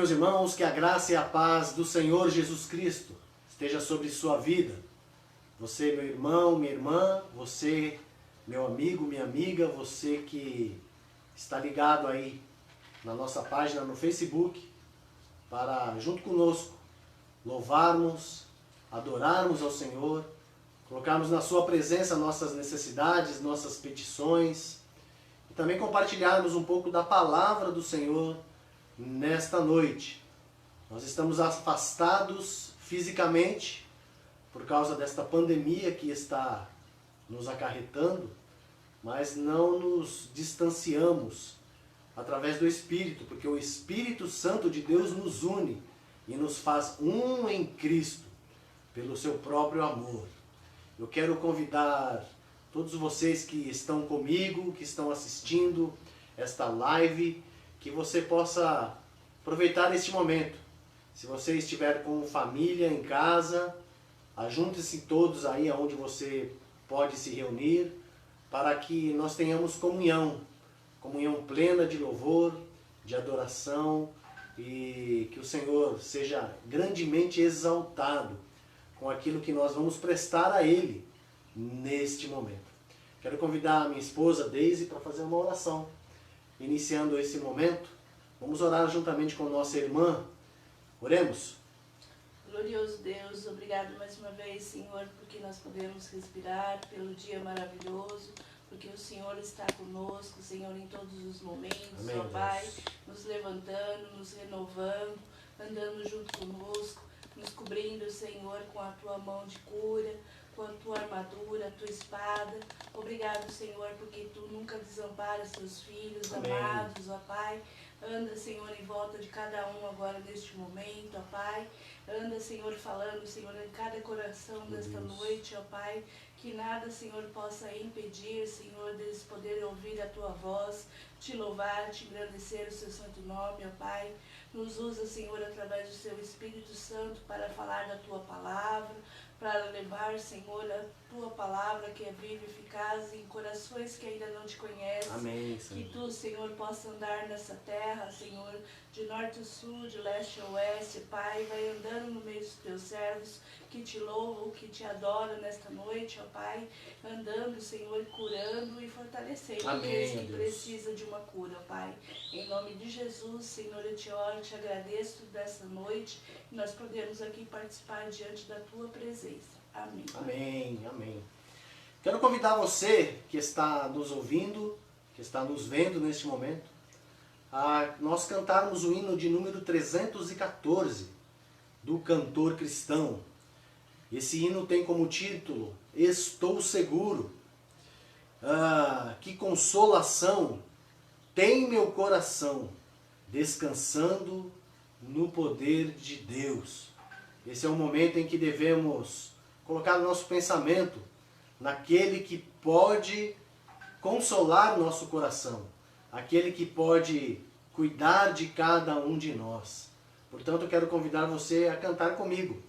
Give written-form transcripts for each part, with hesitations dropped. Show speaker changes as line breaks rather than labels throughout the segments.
meus irmãos, que a graça e a paz do Senhor Jesus Cristo esteja sobre sua vida. Você, meu irmão, minha irmã, você, meu amigo, minha amiga, você que está ligado aí na nossa página no Facebook, para, junto conosco, louvarmos, adorarmos ao Senhor, colocarmos na sua presença nossas necessidades, nossas petições, e também compartilharmos um pouco da palavra do Senhor nesta noite. Nós estamos afastados fisicamente por causa desta pandemia que está nos acarretando, mas não nos distanciamos através do Espírito, porque o Espírito Santo de Deus nos une e nos faz um em Cristo, pelo seu próprio amor. Eu quero convidar todos vocês que estão comigo, que estão assistindo esta live, que você possa aproveitar este momento. Se você estiver com família em casa, ajunte-se todos aí aonde você pode se reunir, para que nós tenhamos comunhão plena de louvor, de adoração, e que o Senhor seja grandemente exaltado com aquilo que nós vamos prestar a Ele neste momento. Quero convidar a minha esposa Daisy para fazer uma oração. Iniciando esse momento, vamos orar juntamente com nossa irmã. Oremos.
Glorioso Deus, obrigado mais uma vez, Senhor, porque nós podemos respirar, pelo dia maravilhoso, porque o Senhor está conosco, Senhor, em todos os momentos,
Amém,
ó Pai,
Deus.
nos levantando, nos renovando, andando junto conosco, nos cobrindo, Senhor, com a Tua mão de cura, com a Tua armadura, a Tua espada. Obrigado, Senhor, porque Tu nunca desamparas Teus filhos,
Amém.
amados, ó Pai. Anda, Senhor, em volta de cada um agora neste momento, ó Pai. Anda, Senhor, falando, Senhor, em cada coração desta noite, ó Pai. Que nada, Senhor, possa impedir, Senhor, deles poderem ouvir a Tua voz, Te louvar, Te engrandecer o Seu santo nome, ó Pai. Nos usa, Senhor, através do Seu Espírito Santo para falar da Tua palavra, para levar, Senhor, a Tua palavra que é viva e eficaz em corações que ainda não Te conhecem.
Amém, Senhor.
Que Tu, Senhor, possa andar nessa terra, Senhor, de norte a sul, de leste a oeste, Pai, vai andando no meio dos Teus servos, que Te louvam, que Te adoram nesta noite, ó Pai, andando, Senhor, curando e fortalecendo aqueles que
Deus.
precisam de uma cura, ó Pai. Em nome de Jesus, Senhor, eu Te oro, Te agradeço dessa noite, e nós podemos aqui participar diante da Tua presença. Amém.
Amém, amém. Quero convidar você que está nos ouvindo, que está nos vendo neste momento, a nós cantarmos o hino de número 314 do cantor cristão. Esse hino tem como título Estou Seguro. Que consolação tem meu coração, descansando no poder de Deus. Esse é o momento em que devemos colocar o nosso pensamento naquele que pode consolar o nosso coração, aquele que pode cuidar de cada um de nós. Portanto, eu quero convidar você a cantar comigo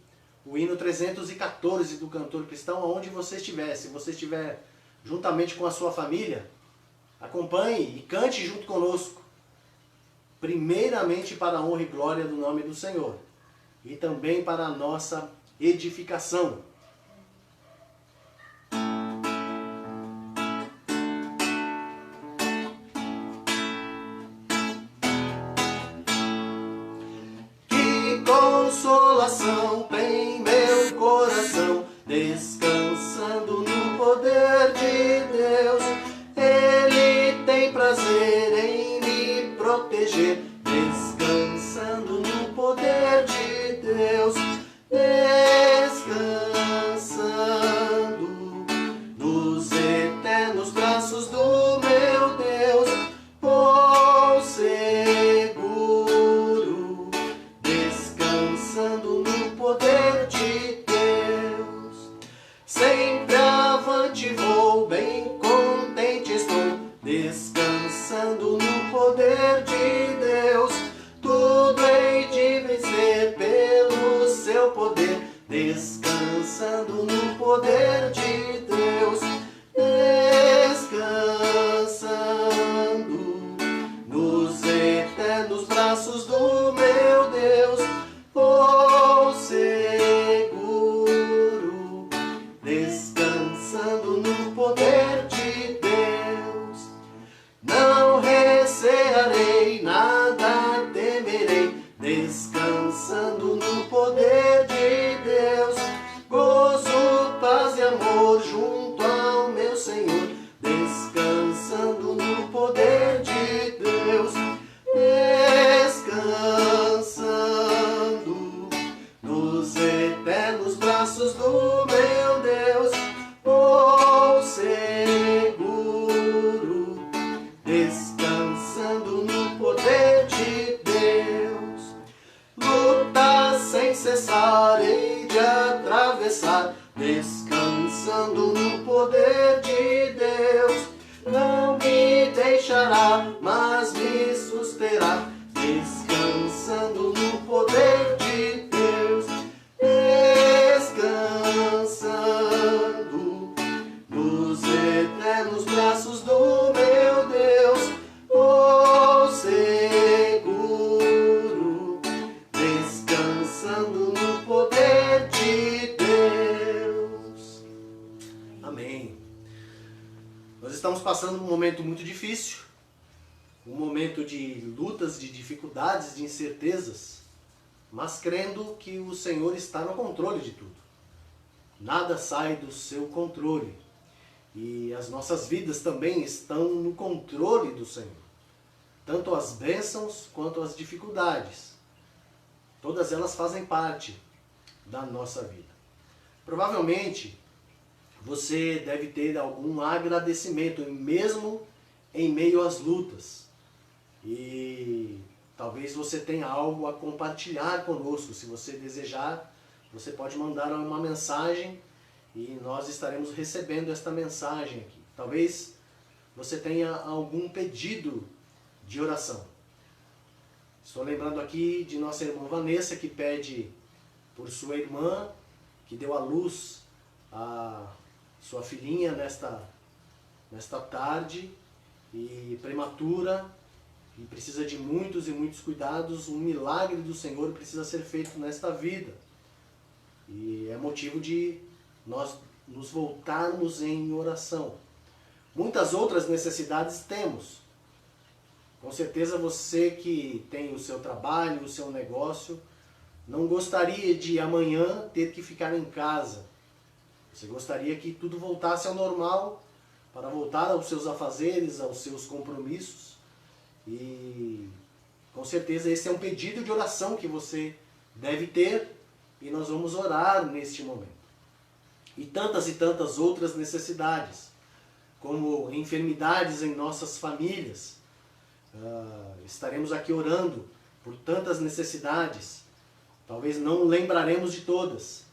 o hino 314 do cantor cristão, aonde você estiver. Se você estiver juntamente com a sua família, acompanhe e cante junto conosco, primeiramente para a honra e glória do nome do Senhor, e também para a nossa edificação. Que consolação tem meu coração, descansando no poder de Deus. Ele tem prazer em me proteger, descansando no poder de Deus. Descansando nos eternos braços do meu Deus. Oh, seguro, descansando no poder de Deus. Sempre avante vou, bem contente estou, descansando no poder de Deus. Tudo hei de vencer pelo seu poder, descansando no poder de Deus. Descansando nos eternos braços do meu Deus. paz e amor junto ao meu Senhor, descansando no poder de Deus, descansando nos eternos braços do meu Deus. Vou seguro, descansando no poder de Deus. Luta sem cessar, hei de atravessar, descansando no poder de Deus. Não me deixará, mas me susterá, descansando no poder de Deus. Descansando nos eternos braços do meu Deus. Oh, seguro, descansando no poder de Deus. Amém. Nós estamos passando um momento muito difícil, um momento de lutas, de dificuldades, de incertezas, mas crendo que o Senhor está no controle de tudo. Nada sai do seu controle. E as nossas vidas também estão no controle do Senhor. Tanto as bênçãos quanto as dificuldades. Todas elas fazem parte da nossa vida. Provavelmente você deve ter algum agradecimento, mesmo em meio às lutas. E talvez você tenha algo a compartilhar conosco. Se você desejar, você pode mandar uma mensagem e nós estaremos recebendo esta mensagem aqui. Talvez você tenha algum pedido de oração. Estou lembrando aqui de nossa irmã Vanessa, que pede por sua irmã, que deu à luz a sua filhinha nesta tarde, e prematura, e precisa de muitos e muitos cuidados. Um milagre do Senhor precisa ser feito nesta vida. E é motivo de nós nos voltarmos em oração. Muitas outras necessidades temos. Com certeza você que tem o seu trabalho, o seu negócio, não gostaria de amanhã ter que ficar em casa. Você gostaria que tudo voltasse ao normal, para voltar aos seus afazeres, aos seus compromissos. E com certeza esse é um pedido de oração que você deve ter, e nós vamos orar neste momento. E tantas outras necessidades, como enfermidades em nossas famílias. Estaremos aqui orando por tantas necessidades. Talvez não lembraremos de todas.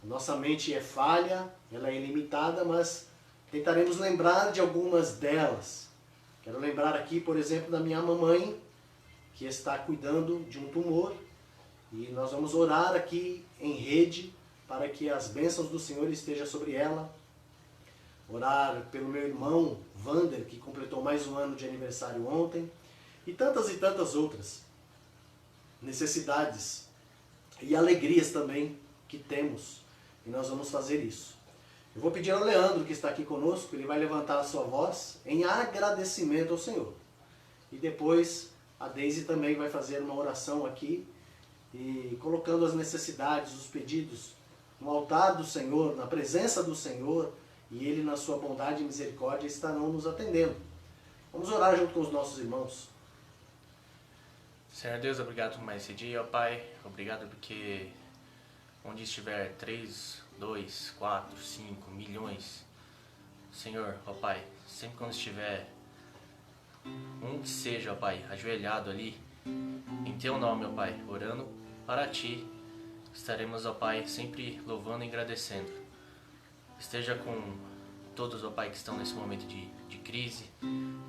Nossa mente é falha, ela é ilimitada, mas tentaremos lembrar de algumas delas. Quero lembrar aqui, por exemplo, da minha mamãe, que está cuidando de um tumor. E nós vamos orar aqui em rede para que as bênçãos do Senhor estejam sobre ela. Orar pelo meu irmão Vander, que completou mais um ano de aniversário ontem. E tantas outras necessidades e alegrias também que temos. E nós vamos fazer isso. Eu vou pedir ao Leandro, que está aqui conosco, ele vai levantar a sua voz em agradecimento ao Senhor. E depois a Deise também vai fazer uma oração aqui, e colocando as necessidades, os pedidos no altar do Senhor, na presença do Senhor, e Ele, na sua bondade e misericórdia, estarão nos atendendo. Vamos orar junto com os nossos irmãos.
Senhor Deus, obrigado por mais esse dia, ó Pai. Obrigado porque onde estiver 3, 2, 4, 5 milhões, Senhor, ó Pai, sempre quando estiver um que seja, ó Pai, ajoelhado ali, em Teu nome, ó Pai, orando para Ti, estaremos, ó Pai, sempre louvando e agradecendo. Esteja com todos, ó Pai, que estão nesse momento de crise,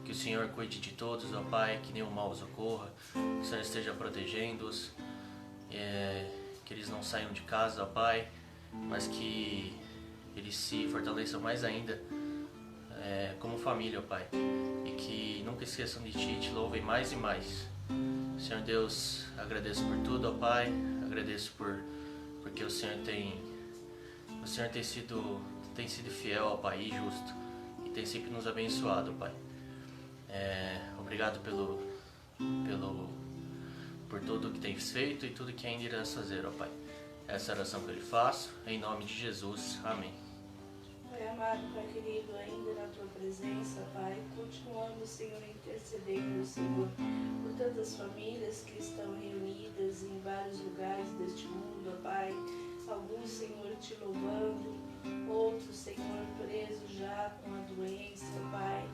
que o Senhor cuide de todos, ó Pai, que nenhum mal os ocorra, que o Senhor esteja protegendo-os, que eles não saiam de casa, ó Pai, mas que eles se fortaleçam mais ainda como família, ó Pai, e que nunca esqueçam de Ti, te louvem mais e mais. Senhor Deus, agradeço por tudo, ó Pai, agradeço porque o Senhor tem sido fiel, ó Pai, e justo, e tem sempre nos abençoado, ó Pai. Obrigado por tudo que tens feito e tudo que ainda irás fazer, ó Pai. Essa oração que eu lhe faço, em nome de Jesus. Amém.
Pai amado, Pai querido, ainda na Tua presença, Pai, continuando, Senhor, intercedendo, Senhor, por tantas famílias que estão reunidas em vários lugares deste mundo, ó Pai. Alguns, Senhor, Te louvando, outros, Senhor, presos já com a doença, Pai,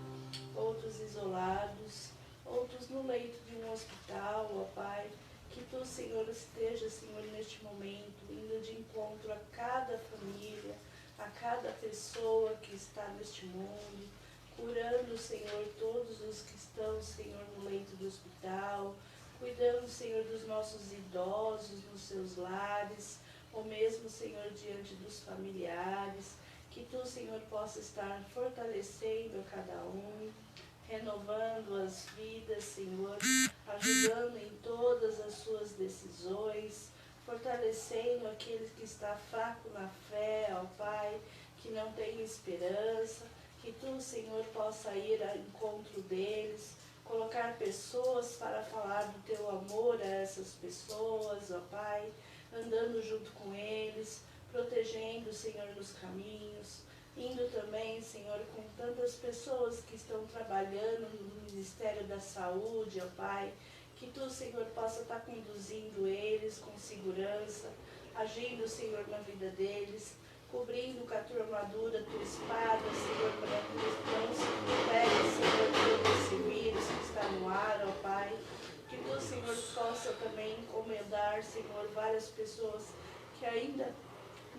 outros isolados, outros no leito de um hospital, ó Pai. Que Tu, Senhor, esteja, Senhor, neste momento, indo de encontro a cada família, a cada pessoa que está neste mundo, curando, Senhor, todos os que estão, Senhor, no leito do hospital, cuidando, Senhor, dos nossos idosos nos seus lares, ou mesmo, Senhor, diante dos familiares. Que Tu, Senhor, possa estar fortalecendo a cada um, renovando as vidas, Senhor, ajudando em todas as suas decisões, fortalecendo aquele que está fraco na fé, ó Pai, que não tem esperança. Que Tu, Senhor, possa ir ao encontro deles, colocar pessoas para falar do Teu amor a essas pessoas, ó Pai, andando junto com eles, protegendo, Senhor, nos caminhos, indo também, Senhor, com tantas pessoas que estão trabalhando no Ministério da Saúde, ó Pai, que Tu, Senhor, possa estar conduzindo eles com segurança, agindo, Senhor, na vida deles, cobrindo com a Tua armadura, Tua espada, Senhor, para que eles não se peguem, Senhor, todo esse vírus que está no ar, ó Pai. Que Tu, Senhor, possa também encomendar, Senhor, várias pessoas que ainda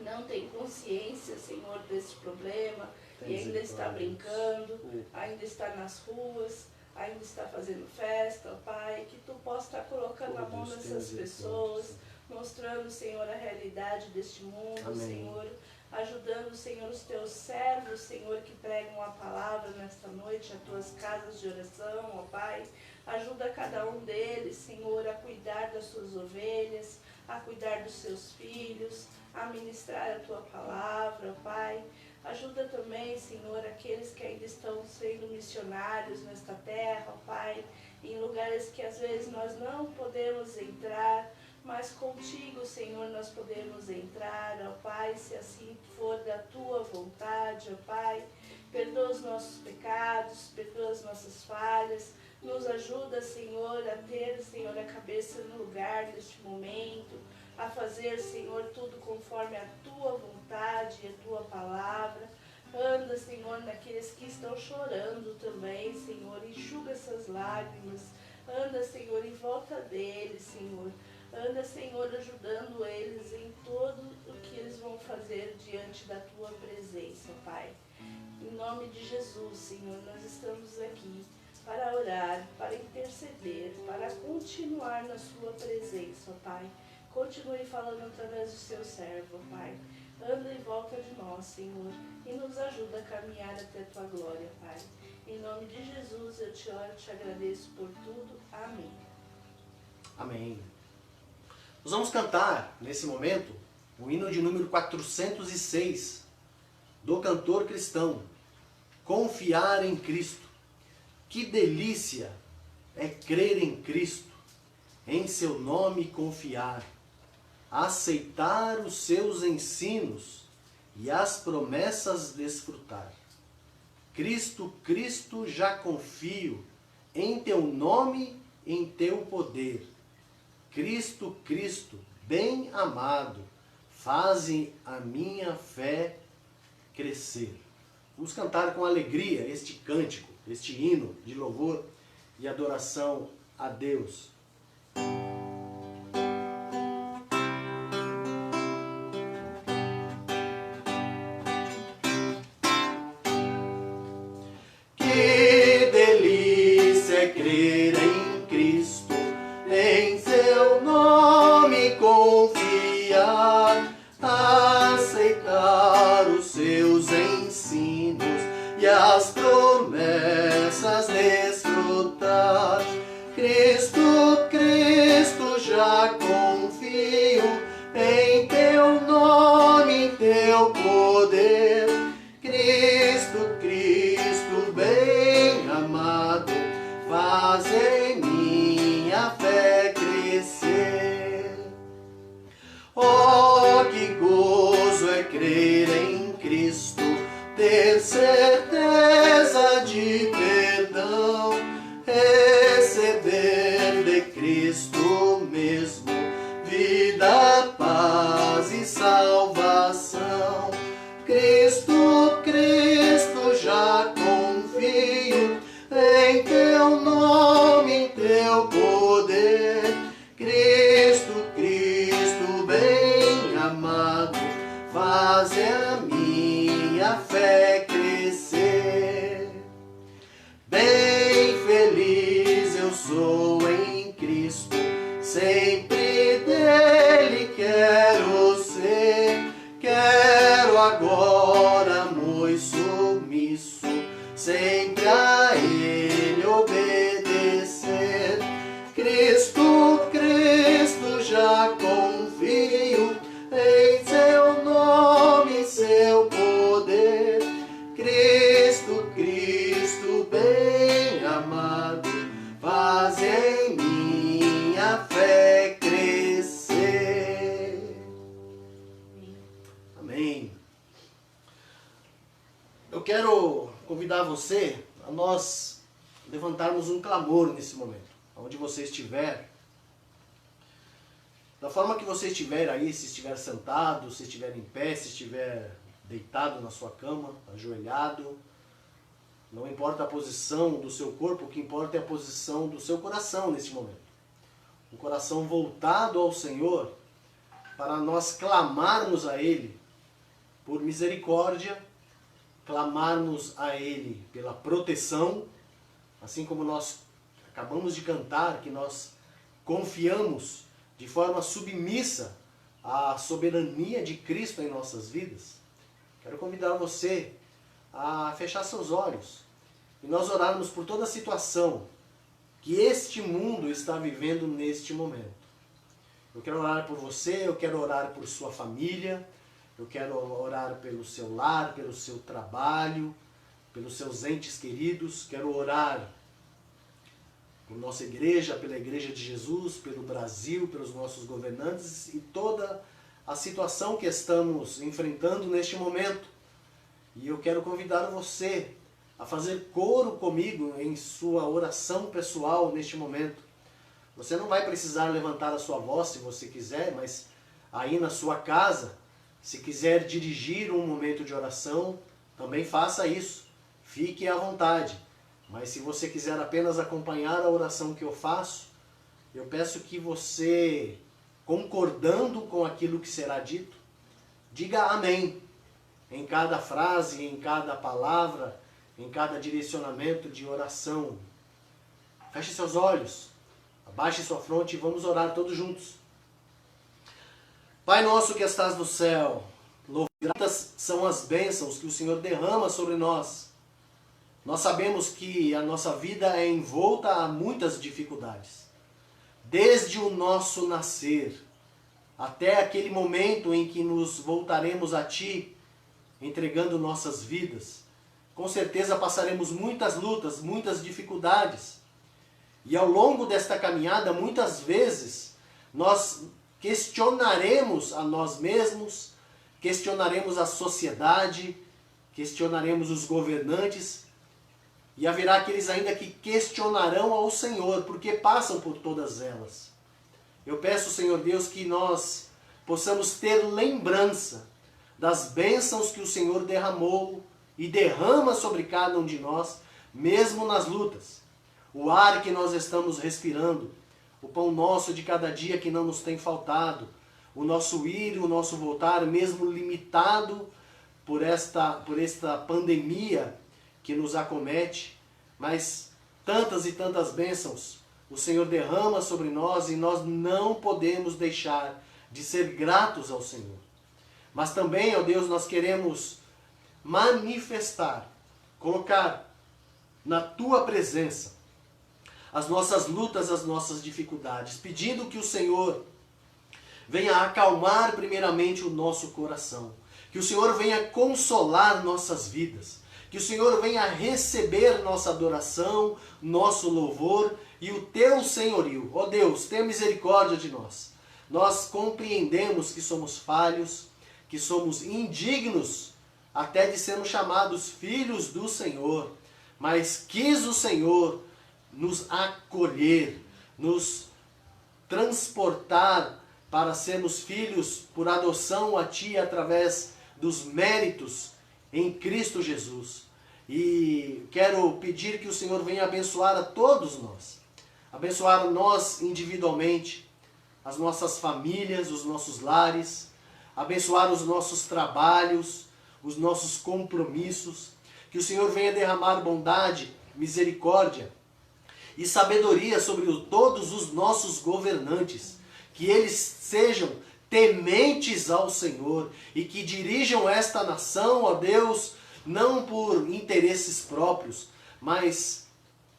não tem consciência, Senhor, desse problema e ainda está brincando, ainda está nas ruas, ainda está fazendo festa, ó Pai. Que Tu possa estar colocando a mão nessas pessoas, mostrando, Senhor, a realidade deste mundo, amém, Senhor, ajudando, Senhor, os Teus servos, Senhor, que pregam a palavra nesta noite, as Tuas casas de oração, ó Pai. Ajuda cada um deles, Senhor, a cuidar das suas ovelhas, a cuidar dos seus filhos, a ministrar a Tua palavra, Pai. Ajuda também, Senhor, aqueles que ainda estão sendo missionários nesta terra, Pai, em lugares que às vezes nós não podemos entrar, mas contigo, Senhor, nós podemos entrar, ó Pai, se assim for da Tua vontade, ó Pai. Perdoa os nossos pecados, perdoa as nossas falhas, nos ajuda, Senhor, a ter, Senhor, a cabeça no lugar neste momento, a fazer, Senhor, tudo conforme a Tua vontade e a Tua palavra. Anda, Senhor, naqueles que estão chorando também, Senhor, enxuga essas lágrimas. Anda, Senhor, em volta deles, Senhor. Anda, Senhor, ajudando eles em tudo o que eles vão fazer diante da Tua presença, Pai. Em nome de Jesus, Senhor, nós estamos aqui para orar, para interceder, para continuar na Sua presença, Pai. Continue falando através do Seu servo, Pai. Anda em volta de nós, Senhor, e nos ajuda a caminhar até a Tua glória, Pai. Em nome de Jesus, eu te oro e te agradeço por tudo. Amém.
Amém. Nós vamos cantar, nesse momento, o hino de número 406, do cantor cristão, Confiar em Cristo. Que delícia é crer em Cristo, em Seu nome confiar, aceitar os Seus ensinos e as promessas desfrutar. Cristo, Cristo, já confio em Teu nome, em Teu poder. Cristo, Cristo, bem amado, faze a minha fé crescer. Vamos cantar com alegria este cântico, este hino de louvor e adoração a Deus. Que delícia é crer em Cristo, em Seu nome confiar, aceitar os Seus ensinos e as promessas desfrutar. Cristo, Cristo, já confio em Teu nome, em Teu poder. Cristo, Cristo, bem amado, faz em minha fé crescer. Oh, que gozo é crer em Cristo, ter certeza de perdão, receber de Cristo mesmo vida, paz e salvação. Cristo, Cristo, já confio em teu nome, em teu poder. Cristo, Cristo, bem amado, faze a minha fé crescer. Bem feliz eu sou em Cristo, sempre dele quero ser. Quero agora muito submisso, sempre a ele obedecer. Cristo, Cristo, já confio em seu nome, seu poder. Cristo, Cristo, bem amado, faz em minha fé crescer. Amém. Eu quero convidar você a nós levantarmos um clamor nesse momento, onde você estiver. Da forma que você estiver aí, se estiver sentado, se estiver em pé, se estiver deitado na sua cama, ajoelhado, não importa a posição do seu corpo, o que importa é a posição do seu coração nesse momento. Um coração voltado ao Senhor, para nós clamarmos a Ele por misericórdia, clamarmos a Ele pela proteção, assim como nós acabamos de cantar, que nós confiamos de forma submissa à soberania de Cristo em nossas vidas. Quero convidar você a fechar seus olhos e nós orarmos por toda a situação que este mundo está vivendo neste momento. Eu quero orar por você, eu quero orar por sua família, eu quero orar pelo seu lar, pelo seu trabalho, pelos seus entes queridos, quero orar por nossa igreja, pela Igreja de Jesus, pelo Brasil, pelos nossos governantes e toda a situação que estamos enfrentando neste momento. E eu quero convidar você a fazer coro comigo em sua oração pessoal neste momento. Você não vai precisar levantar a sua voz se você quiser, mas aí na sua casa, se quiser dirigir um momento de oração, também faça isso. Fique à vontade. Mas se você quiser apenas acompanhar a oração que eu faço, eu peço que você, concordando com aquilo que será dito, diga amém em cada frase, em cada palavra, em cada direcionamento de oração. Feche seus olhos, abaixe sua fronte e vamos orar todos juntos. Pai nosso que estás no céu, gratas são as bênçãos que o Senhor derrama sobre nós. Nós sabemos que a nossa vida é envolta a muitas dificuldades. Desde o nosso nascer até aquele momento em que nos voltaremos a Ti, entregando nossas vidas, com certeza passaremos muitas lutas, muitas dificuldades. E ao longo desta caminhada, muitas vezes, nós questionaremos a nós mesmos, questionaremos a sociedade, questionaremos os governantes, e haverá aqueles ainda que questionarão ao Senhor, porque passam por todas elas. Eu peço, Senhor Deus, que nós possamos ter lembrança das bênçãos que o Senhor derramou e derrama sobre cada um de nós, mesmo nas lutas. O ar que nós estamos respirando, o pão nosso de cada dia que não nos tem faltado, o nosso ir e o nosso voltar, mesmo limitado por esta pandemia que nos acomete, mas tantas e tantas bênçãos o Senhor derrama sobre nós e nós não podemos deixar de ser gratos ao Senhor. Mas também, ó Deus, nós queremos manifestar, colocar na Tua presença as nossas lutas, as nossas dificuldades, pedindo que o Senhor venha acalmar primeiramente o nosso coração, que o Senhor venha consolar nossas vidas, que o Senhor venha receber nossa adoração, nosso louvor e o Teu senhorio. Ó Deus, tenha misericórdia de nós. Nós compreendemos que somos falhos, que somos indignos até de sermos chamados filhos do Senhor, mas quis o Senhor nos acolher, nos transportar para sermos filhos por adoção a Ti através dos méritos em Cristo Jesus. E quero pedir que o Senhor venha abençoar a todos nós, abençoar nós individualmente, as nossas famílias, os nossos lares, abençoar os nossos trabalhos, os nossos compromissos, que o Senhor venha derramar bondade, misericórdia e sabedoria sobre todos os nossos governantes, que eles sejam tementes ao Senhor e que dirijam esta nação, ó Deus, não por interesses próprios, mas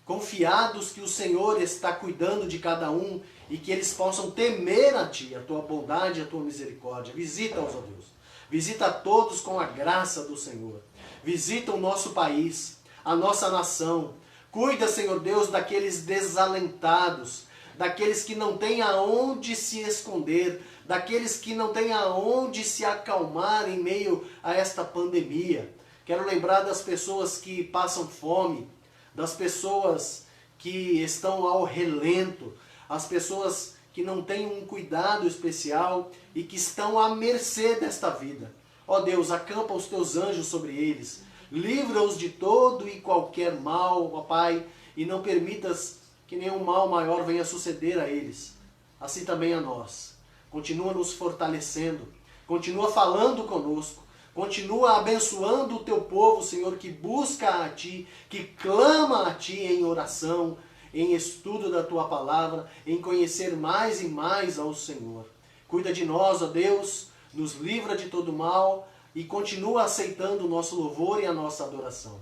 confiados que o Senhor está cuidando de cada um e que eles possam temer a Ti, a Tua bondade, a Tua misericórdia. Visita-os, ó Deus. Visita a todos com a graça do Senhor. Visita o nosso país, a nossa nação. Cuida, Senhor Deus, daqueles desalentados, daqueles que não têm aonde se esconder, daqueles que não têm aonde se acalmar em meio a esta pandemia. Quero lembrar das pessoas que passam fome, das pessoas que estão ao relento, as pessoas que não têm um cuidado especial e que estão à mercê desta vida. Ó Deus, acampa os Teus anjos sobre eles, livra-os de todo e qualquer mal, ó Pai, e não permitas que nenhum mal maior venha suceder a eles. Assim também a nós. Continua nos fortalecendo, continua falando conosco, continua abençoando o Teu povo, Senhor, que busca a Ti, que clama a Ti em oração, em estudo da Tua palavra, em conhecer mais e mais ao Senhor. Cuida de nós, ó Deus, nos livra de todo mal e continua aceitando o nosso louvor e a nossa adoração.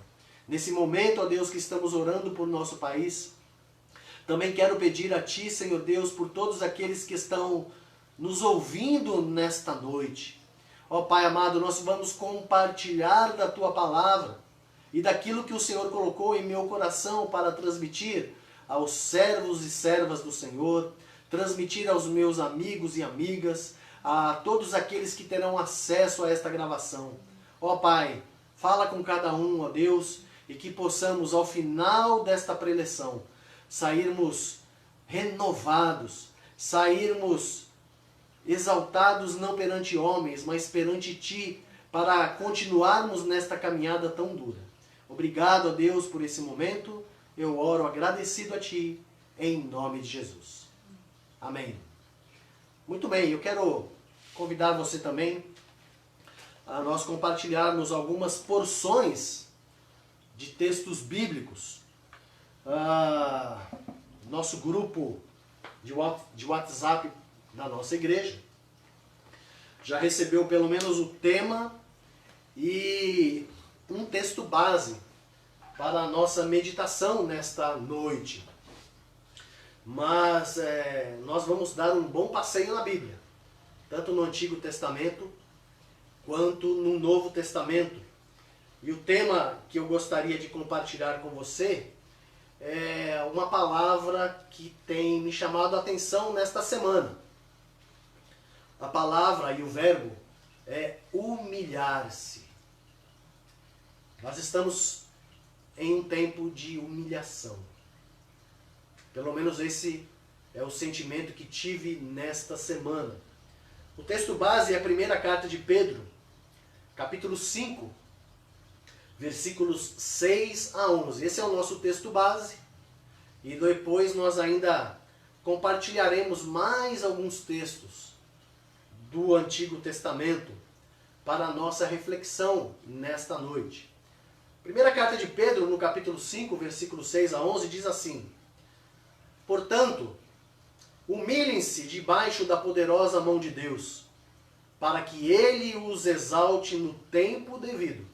Nesse momento, ó Deus, que estamos orando por nosso país, também quero pedir a Ti, Senhor Deus, por todos aqueles que estão nos ouvindo nesta noite. Ó Pai amado, nós vamos compartilhar da Tua palavra e daquilo que o Senhor colocou em meu coração para transmitir aos servos e servas do Senhor, transmitir aos meus amigos e amigas, a todos aqueles que terão acesso a esta gravação. Ó Pai, fala com cada um, ó Deus, e que possamos, ao final desta preleção, sairmos renovados, sairmos exaltados não perante homens, mas perante Ti, para continuarmos nesta caminhada tão dura. Obrigado a Deus por esse momento, eu oro agradecido a Ti, em nome de Jesus. Amém. Muito bem, eu quero convidar você também a nós compartilharmos algumas porções de textos bíblicos. Nosso grupo de WhatsApp da nossa igreja já recebeu pelo menos o tema e um texto base para a nossa meditação nesta noite. Mas nós vamos dar um bom passeio na Bíblia, tanto no Antigo Testamento quanto no Novo Testamento. E o tema que eu gostaria de compartilhar com você é uma palavra que tem me chamado a atenção nesta semana. A palavra e o verbo é humilhar-se. Nós estamos em um tempo de humilhação. Pelo menos esse é o sentimento que tive nesta semana. O texto base é a primeira carta de Pedro, capítulo 5, versículos 6 a 11. Esse é o nosso texto base. E depois nós ainda compartilharemos mais alguns textos do Antigo Testamento para a nossa reflexão nesta noite. Primeira carta de Pedro, no capítulo 5, versículos 6 a 11, diz assim: Portanto, humilhem-se debaixo da poderosa mão de Deus, para que Ele os exalte no tempo devido.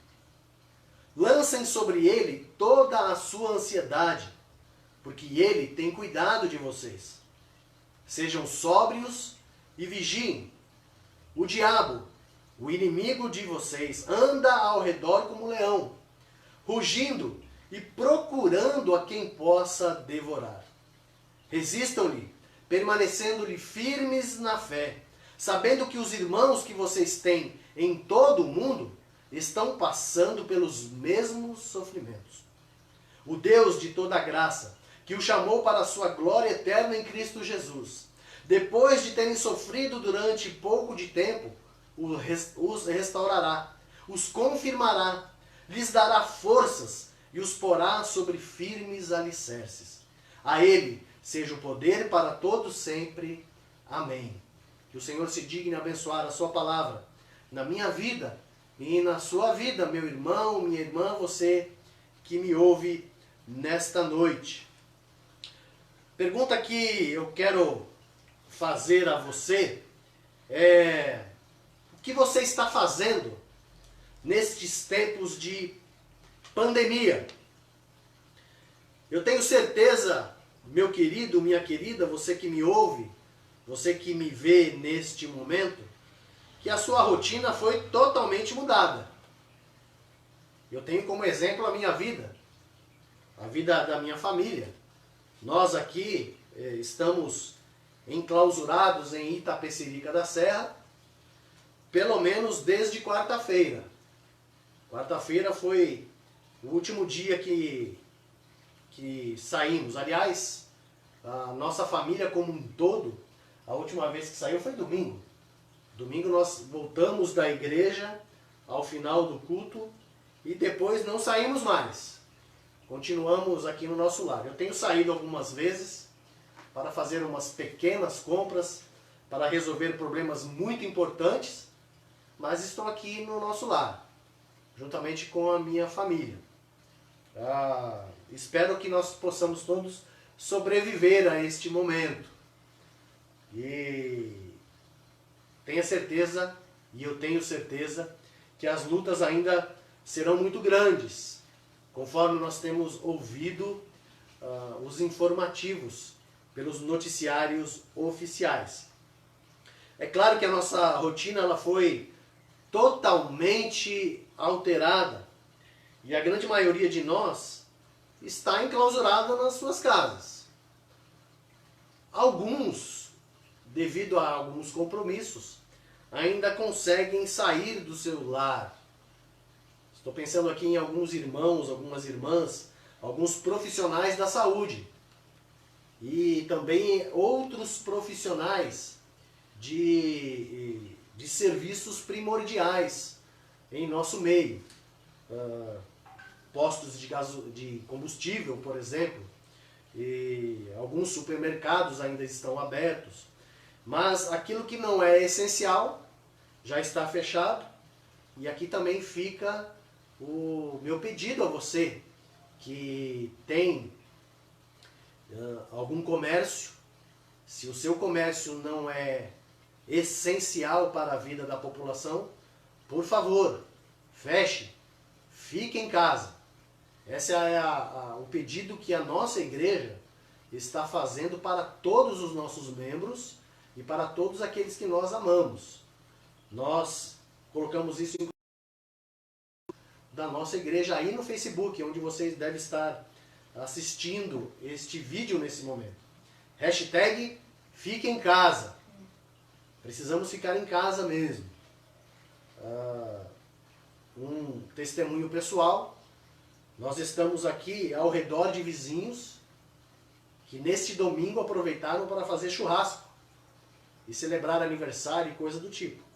Lancem sobre Ele toda a sua ansiedade, porque Ele tem cuidado de vocês. Sejam sóbrios e vigiem. O diabo, o inimigo de vocês, anda ao redor como leão, rugindo e procurando a quem possa devorar. Resistam-lhe, permanecendo-lhe firmes na fé, sabendo que os irmãos que vocês têm em todo o mundo estão passando pelos mesmos sofrimentos. O Deus de toda graça, que o chamou para a sua glória eterna em Cristo Jesus, depois de terem sofrido durante pouco de tempo, os restaurará, os confirmará, lhes dará forças e os porá sobre firmes alicerces. A Ele seja o poder para todos sempre. Amém. Que o Senhor se digne abençoar a sua palavra na minha vida e na sua vida, meu irmão, minha irmã, você que me ouve nesta noite. Pergunta que eu quero fazer a você é: o que você está fazendo nestes tempos de pandemia? Eu tenho certeza, meu querido, minha querida, você que me ouve, você que me vê neste momento, que a sua rotina foi totalmente mudada. Eu tenho como exemplo a minha vida, a vida da minha família. Nós aqui estamos enclausurados em Itapecerica da Serra, pelo menos desde quarta-feira. Quarta-feira foi o último dia que saímos. Aliás, a nossa família como um todo, a última vez que saiu foi domingo. Domingo nós voltamos da igreja ao final do culto e depois não saímos mais. Continuamos aqui no nosso lar. Eu tenho saído algumas vezes para fazer umas pequenas compras, para resolver problemas muito importantes, mas estou aqui no nosso lar, juntamente com a minha família. Espero que nós possamos todos sobreviver a este momento. E tenha certeza, e eu tenho certeza, que as lutas ainda serão muito grandes, conforme nós temos ouvido os informativos pelos noticiários oficiais. É claro que a nossa rotina ela foi totalmente alterada e a grande maioria de nós está enclausurada nas suas casas. Alguns, devido a alguns compromissos, ainda conseguem sair do seu lar. Estou pensando aqui em alguns irmãos, algumas irmãs, alguns profissionais da saúde e também outros profissionais de serviços primordiais em nosso meio. Postos de combustível, por exemplo, e alguns supermercados ainda estão abertos. Mas aquilo que não é essencial já está fechado. E aqui também fica o meu pedido a você que tem algum comércio. Se o seu comércio não é essencial para a vida da população, por favor, feche, fique em casa. Esse é o pedido que a nossa igreja está fazendo para todos os nossos membros e para todos aqueles que nós amamos. Nós colocamos isso em da nossa igreja aí no Facebook, onde vocês devem estar assistindo este vídeo nesse momento. Hashtag fique em casa. Precisamos ficar em casa mesmo. Um testemunho pessoal. Nós estamos aqui ao redor de vizinhos que neste domingo aproveitaram para fazer churrasco e celebrar aniversário e coisa do tipo.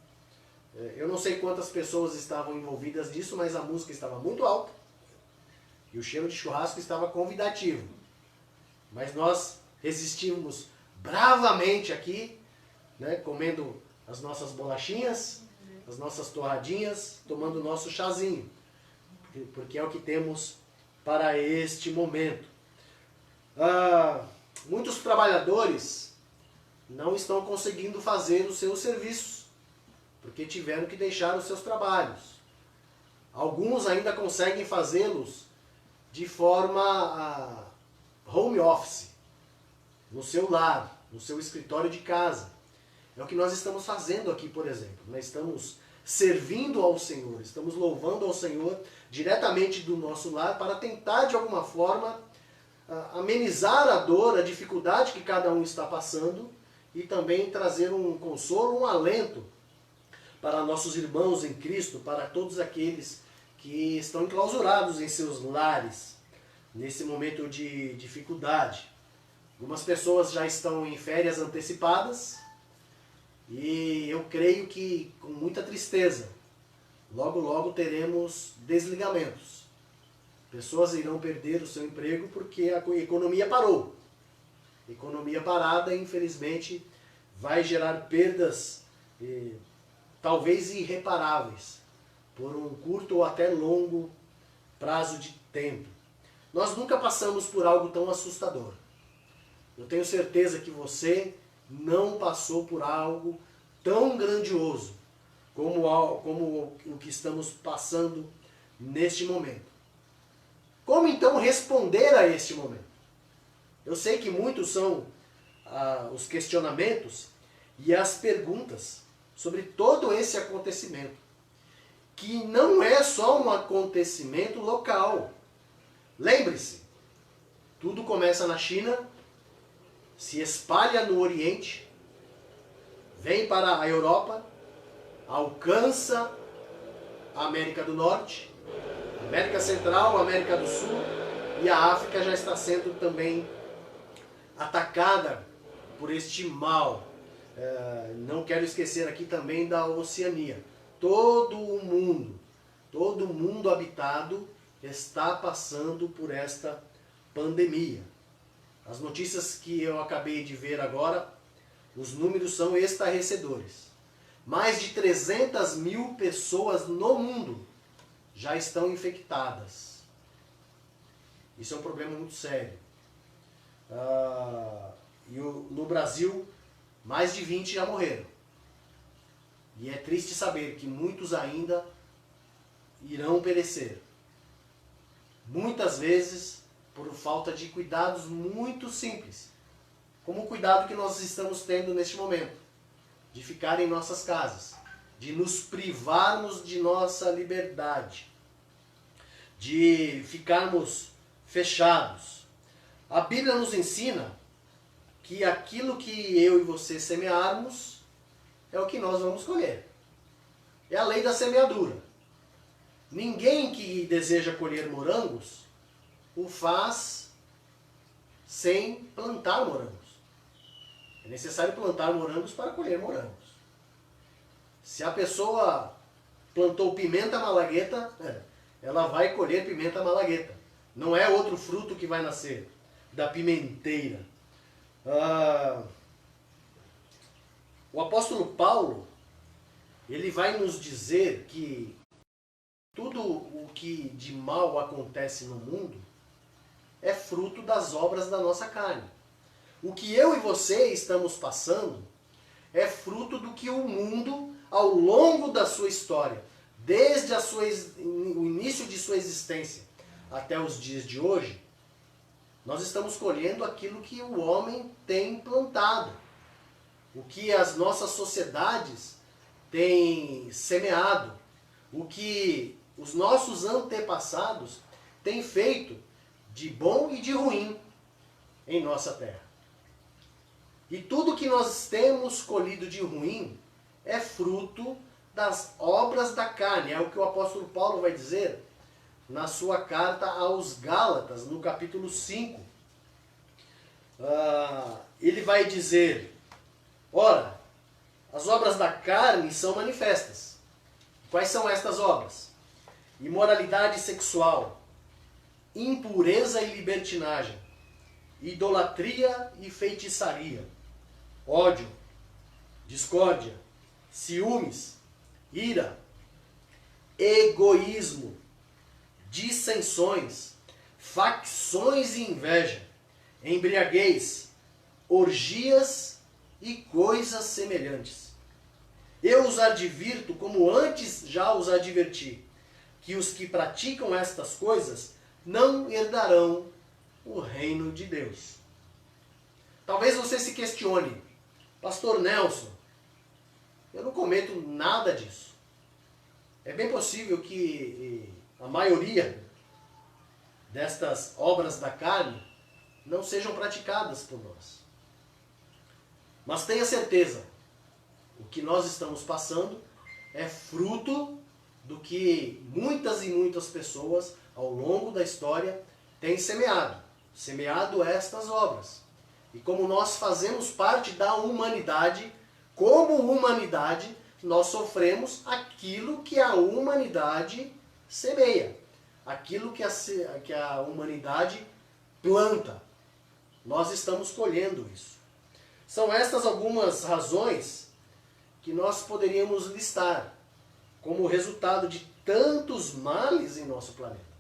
Eu não sei quantas pessoas estavam envolvidas nisso, mas a música estava muito alta e o cheiro de churrasco estava convidativo. Mas nós resistimos bravamente aqui, né, comendo as nossas bolachinhas, as nossas torradinhas, tomando o nosso chazinho, porque é o que temos para este momento. Muitos trabalhadores não estão conseguindo fazer os seus serviços, porque tiveram que deixar os seus trabalhos. Alguns ainda conseguem fazê-los de forma home office, no seu lar, no seu escritório de casa. É o que nós estamos fazendo aqui, por exemplo. Nós estamos servindo ao Senhor, estamos louvando ao Senhor diretamente do nosso lar para tentar de alguma forma amenizar a dor, a dificuldade que cada um está passando e também trazer um consolo, um alento para nossos irmãos em Cristo, para todos aqueles que estão enclausurados em seus lares, nesse momento de dificuldade. Algumas pessoas já estão em férias antecipadas e eu creio que, com muita tristeza, logo logo teremos desligamentos. Pessoas irão perder o seu emprego porque a economia parou. Economia parada, infelizmente, vai gerar perdas talvez irreparáveis por um curto ou até longo prazo de tempo. Nós nunca passamos por algo tão assustador. Eu tenho certeza que você não passou por algo tão grandioso como o que estamos passando neste momento. Como então responder a este momento? Eu sei que muitos são os questionamentos e as perguntas sobre todo esse acontecimento, que não é só um acontecimento local. Lembre-se, tudo começa na China, se espalha no Oriente, vem para a Europa, alcança a América do Norte, América Central, América do Sul, e a África já está sendo também atacada por este mal. Não quero esquecer aqui também da Oceania. Todo o mundo habitado está passando por esta pandemia. As notícias que eu acabei de ver agora, os números são estarrecedores. Mais de 300 mil pessoas no mundo já estão infectadas. Isso é um problema muito sério. E no Brasil, mais de 20 já morreram. E é triste saber que muitos ainda irão perecer. Muitas vezes por falta de cuidados muito simples, como o cuidado que nós estamos tendo neste momento, de ficar em nossas casas, de nos privarmos de nossa liberdade, de ficarmos fechados. A Bíblia nos ensina que aquilo que eu e você semearmos é o que nós vamos colher. É a lei da semeadura. Ninguém que deseja colher morangos o faz sem plantar morangos. É necessário plantar morangos para colher morangos. Se a pessoa plantou pimenta malagueta, ela vai colher pimenta malagueta. Não é outro fruto que vai nascer da pimenteira. O apóstolo Paulo, ele vai nos dizer que tudo o que de mal acontece no mundo é fruto das obras da nossa carne. O que eu e você estamos passando é fruto do que o mundo, ao longo da sua história, desde o início de sua existência até os dias de hoje, nós estamos colhendo aquilo que o homem tem plantado, o que as nossas sociedades têm semeado, o que os nossos antepassados têm feito de bom e de ruim em nossa terra. E tudo que nós temos colhido de ruim é fruto das obras da carne. É o que o apóstolo Paulo vai dizer na sua carta aos Gálatas, no capítulo 5. Ele vai dizer: ora, as obras da carne são manifestas. Quais são estas obras? Imoralidade sexual, impureza e libertinagem, idolatria e feitiçaria, ódio, discórdia, ciúmes, ira, egoísmo, dissensões, facções e inveja, embriaguez, orgias e coisas semelhantes. Eu os advirto, como antes já os adverti, que os que praticam estas coisas não herdarão o reino de Deus. Talvez você se questione: Pastor Nelson, eu não cometo nada disso. É bem possível que a maioria destas obras da carne não sejam praticadas por nós. Mas tenha certeza, o que nós estamos passando é fruto do que muitas e muitas pessoas ao longo da história têm semeado estas obras. E como nós fazemos parte da humanidade, como humanidade, nós sofremos aquilo que a humanidade semeia, aquilo que a humanidade planta. Nós estamos colhendo isso. São estas algumas razões que nós poderíamos listar como resultado de tantos males em nosso planeta.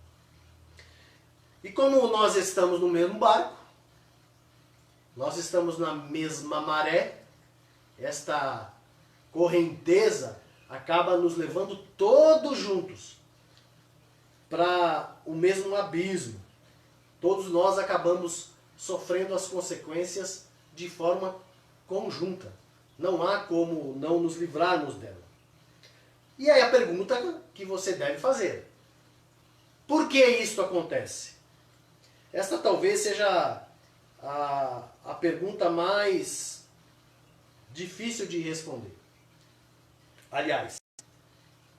E como nós estamos no mesmo barco, nós estamos na mesma maré, esta correnteza acaba nos levando todos juntos para o mesmo abismo. Todos nós acabamos sofrendo as consequências de forma conjunta. Não há como não nos livrarmos dela. E aí a pergunta que você deve fazer: por que isto acontece? Esta talvez seja a pergunta mais difícil de responder. Aliás,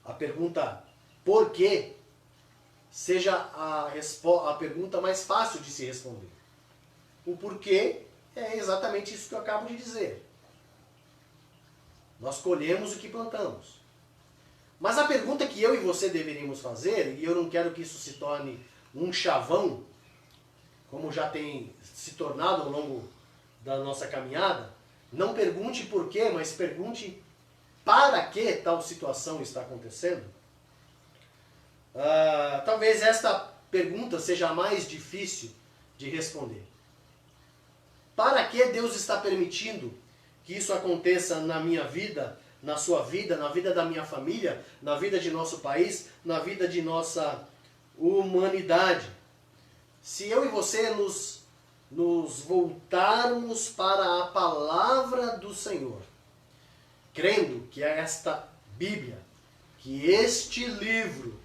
a pergunta por quê seja a pergunta mais fácil de se responder. O porquê é exatamente isso que eu acabo de dizer. Nós colhemos o que plantamos. Mas a pergunta que eu e você deveríamos fazer, e eu não quero que isso se torne um chavão, como já tem se tornado ao longo da nossa caminhada, não pergunte por quê, mas pergunte para que tal situação está acontecendo. Talvez esta pergunta seja a mais difícil de responder. Para que Deus está permitindo que isso aconteça na minha vida, na sua vida, na vida da minha família, na vida de nosso país, na vida de nossa humanidade? Se eu e você nos voltarmos para a palavra do Senhor, crendo que esta Bíblia, que este livro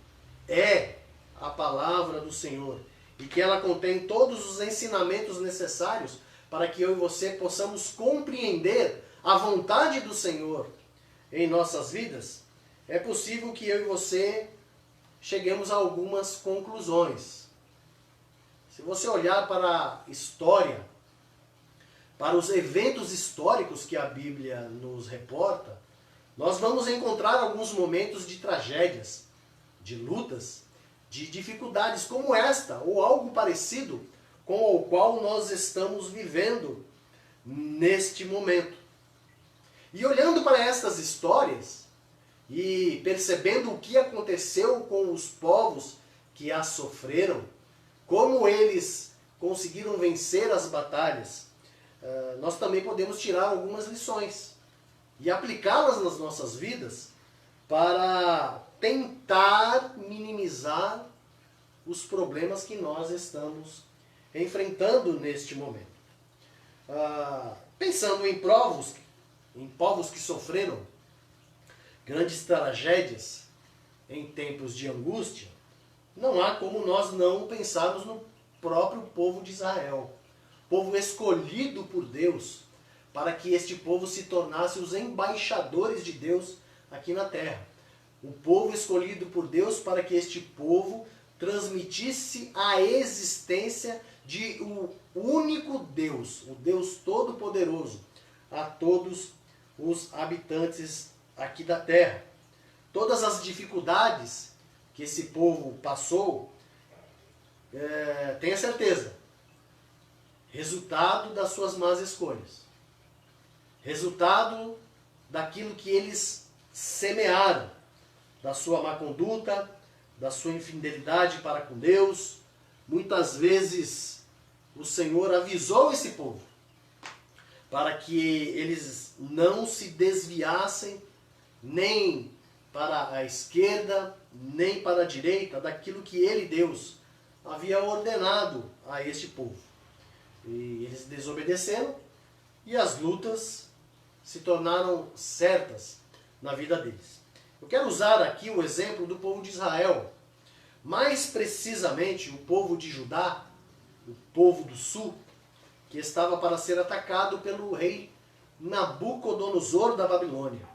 é a palavra do Senhor e que ela contém todos os ensinamentos necessários para que eu e você possamos compreender a vontade do Senhor em nossas vidas, é possível que eu e você cheguemos a algumas conclusões. Se você olhar para a história, para os eventos históricos que a Bíblia nos reporta, nós vamos encontrar alguns momentos de tragédias, de lutas, de dificuldades como esta, ou algo parecido com o qual nós estamos vivendo neste momento. E olhando para estas histórias e percebendo o que aconteceu com os povos que as sofreram, como eles conseguiram vencer as batalhas, nós também podemos tirar algumas lições e aplicá-las nas nossas vidas para tentar minimizar os problemas que nós estamos enfrentando neste momento. Pensando em povos que sofreram grandes tragédias em tempos de angústia, não há como nós não pensarmos no próprio povo de Israel, povo escolhido por Deus, para que este povo se tornasse os embaixadores de Deus aqui na terra. O povo escolhido por Deus para que este povo transmitisse a existência de um único Deus, o Deus Todo-Poderoso, a todos os habitantes aqui da terra. Todas as dificuldades que esse povo passou, tenha certeza, resultado das suas más escolhas, resultado daquilo que eles semearam, da sua má conduta, da sua infidelidade para com Deus. Muitas vezes o Senhor avisou esse povo para que eles não se desviassem nem para a esquerda, nem para a direita daquilo que Ele, Deus, havia ordenado a este povo. E eles desobedeceram e as lutas se tornaram certas na vida deles. Eu quero usar aqui o exemplo do povo de Israel, mais precisamente o povo de Judá, o povo do sul, que estava para ser atacado pelo rei Nabucodonosor da Babilônia.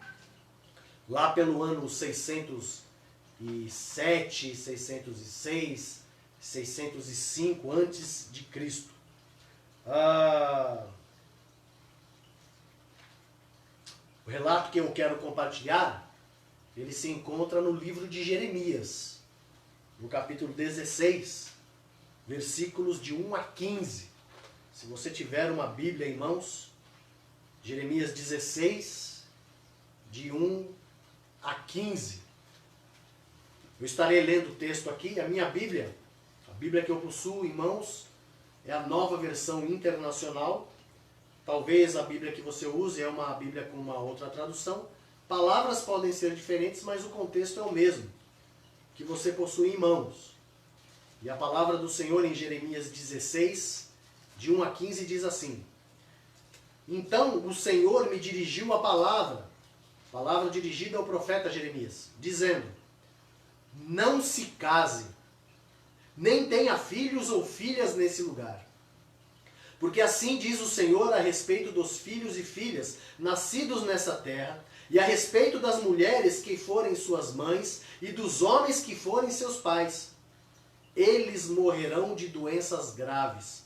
lá pelo ano 607, 606, 605 antes de Cristo. O relato que eu quero compartilhar, ele se encontra no livro de Jeremias, no capítulo 16, versículos de 1 a 15. Se você tiver uma Bíblia em mãos, Jeremias 16, de 1 a 15. Eu estarei lendo o texto aqui. A minha Bíblia, a Bíblia que eu possuo em mãos, é a Nova Versão Internacional. Talvez a Bíblia que você use é uma Bíblia com uma outra tradução. Palavras podem ser diferentes, mas o contexto é o mesmo, que você possui em mãos. E a palavra do Senhor em Jeremias 16, de 1 a 15, diz assim: Então o Senhor me dirigiu a palavra dirigida ao profeta Jeremias, dizendo: Não se case, nem tenha filhos ou filhas nesse lugar. Porque assim diz o Senhor a respeito dos filhos e filhas nascidos nessa terra, e a respeito das mulheres que forem suas mães, e dos homens que forem seus pais. Eles morrerão de doenças graves.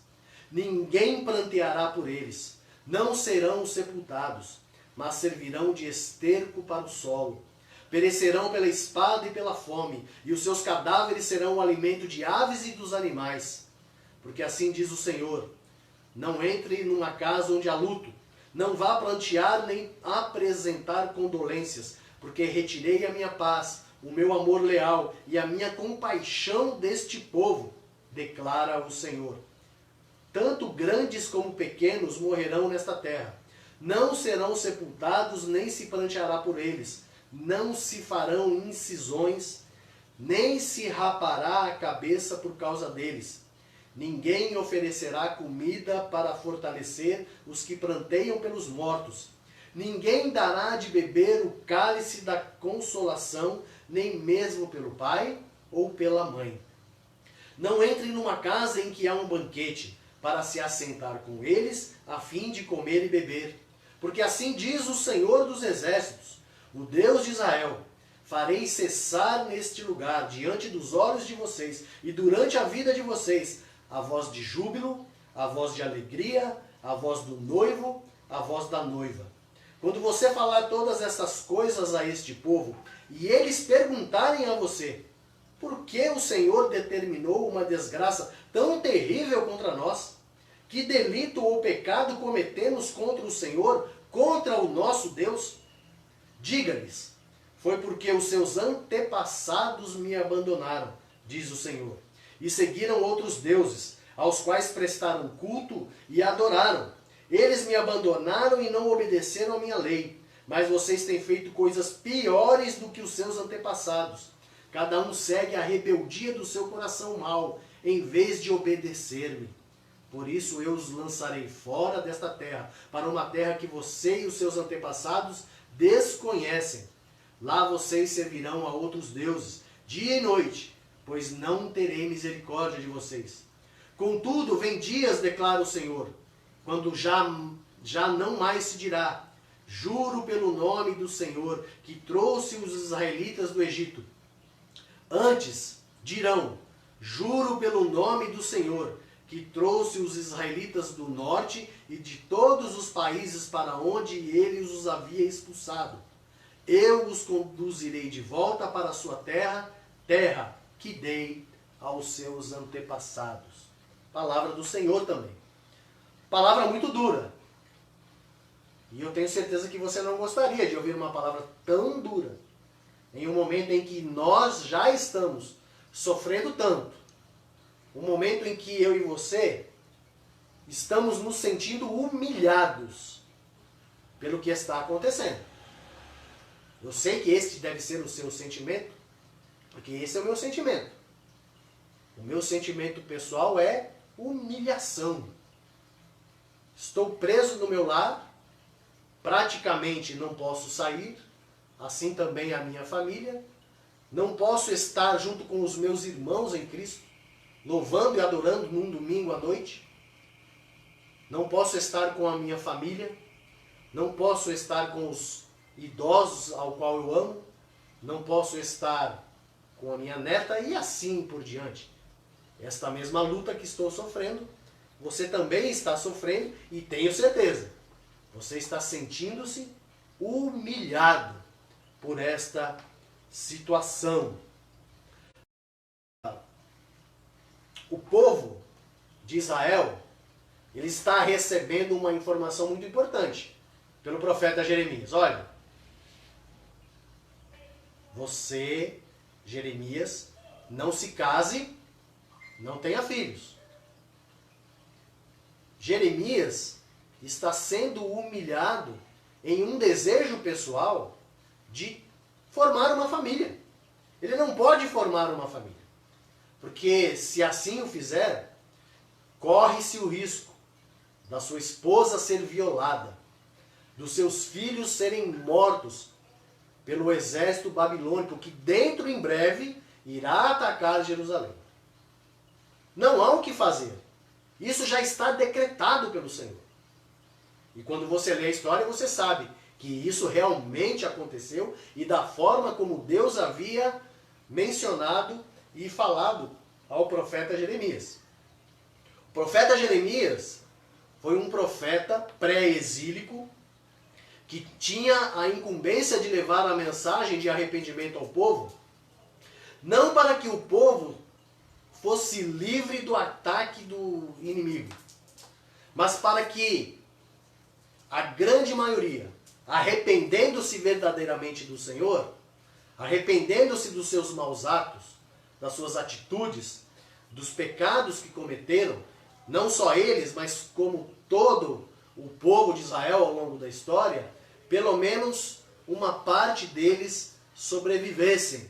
Ninguém pranteará por eles. Não serão sepultados, mas servirão de esterco para o solo. Perecerão pela espada e pela fome, e os seus cadáveres serão o alimento de aves e dos animais. Porque assim diz o Senhor: Não entre numa casa onde há luto, não vá prantear nem apresentar condolências, porque retirei a minha paz, o meu amor leal e a minha compaixão deste povo, declara o Senhor. Tanto grandes como pequenos morrerão nesta terra. Não serão sepultados, nem se pranteará por eles. Não se farão incisões, nem se rapará a cabeça por causa deles. Ninguém oferecerá comida para fortalecer os que pranteiam pelos mortos. Ninguém dará de beber o cálice da consolação, nem mesmo pelo pai ou pela mãe. Não entre numa casa em que há um banquete, para se assentar com eles, a fim de comer e beber. Porque assim diz o Senhor dos Exércitos, o Deus de Israel: Farei cessar neste lugar, diante dos olhos de vocês, e durante a vida de vocês, a voz de júbilo, a voz de alegria, a voz do noivo, a voz da noiva. Quando você falar todas essas coisas a este povo, e eles perguntarem a você: Por que o Senhor determinou uma desgraça tão terrível contra nós? Que delito ou pecado cometemos contra o Senhor, contra o nosso Deus? Diga-lhes: Foi porque os seus antepassados me abandonaram, diz o Senhor, e seguiram outros deuses, aos quais prestaram culto e adoraram. Eles me abandonaram e não obedeceram à minha lei. Mas vocês têm feito coisas piores do que os seus antepassados. Cada um segue a rebeldia do seu coração mau, em vez de obedecer-me. Por isso eu os lançarei fora desta terra, para uma terra que você e os seus antepassados desconhecem. Lá vocês servirão a outros deuses, dia e noite, pois não terei misericórdia de vocês. Contudo, vem dias, declara o Senhor, quando já não mais se dirá: Juro pelo nome do Senhor, que trouxe os israelitas do Egito. Antes dirão: Juro pelo nome do Senhor, que trouxe os israelitas do norte e de todos os países para onde ele os havia expulsado. Eu os conduzirei de volta para a sua terra, terra que dei aos seus antepassados. Palavra do Senhor também. Palavra muito dura. E eu tenho certeza que você não gostaria de ouvir uma palavra tão dura, em um momento em que nós já estamos sofrendo tanto. Um momento em que eu e você estamos nos sentindo humilhados pelo que está acontecendo. Eu sei que este deve ser o seu sentimento, porque esse é o meu sentimento. O meu sentimento pessoal é humilhação. Estou preso no meu lar, praticamente não posso sair, assim também a minha família. Não posso estar junto com os meus irmãos em Cristo, louvando e adorando num domingo à noite. Não posso estar com a minha família. Não posso estar com os idosos ao qual eu amo, não posso estar com a minha neta e assim por diante. Esta mesma luta que estou sofrendo, você também está sofrendo e tenho certeza, você está sentindo-se humilhado por esta situação. O povo de Israel, ele está recebendo uma informação muito importante pelo profeta Jeremias. Olha, você, Jeremias, não se case, não tenha filhos. Jeremias está sendo humilhado em um desejo pessoal de formar uma família. Ele não pode formar uma família, porque se assim o fizer, corre-se o risco da sua esposa ser violada, dos seus filhos serem mortos pelo exército babilônico, que dentro em breve irá atacar Jerusalém. Não há o que fazer. Isso já está decretado pelo Senhor. E quando você lê a história, você sabe que isso realmente aconteceu e da forma como Deus havia mencionado e falado ao profeta Jeremias. O profeta Jeremias foi um profeta pré-exílico que tinha a incumbência de levar a mensagem de arrependimento ao povo, não para que o povo fosse livre do ataque do inimigo, mas para que a grande maioria, arrependendo-se verdadeiramente do Senhor, arrependendo-se dos seus maus atos, das suas atitudes, dos pecados que cometeram, não só eles, mas como todo o povo de Israel ao longo da história, pelo menos uma parte deles sobrevivessem.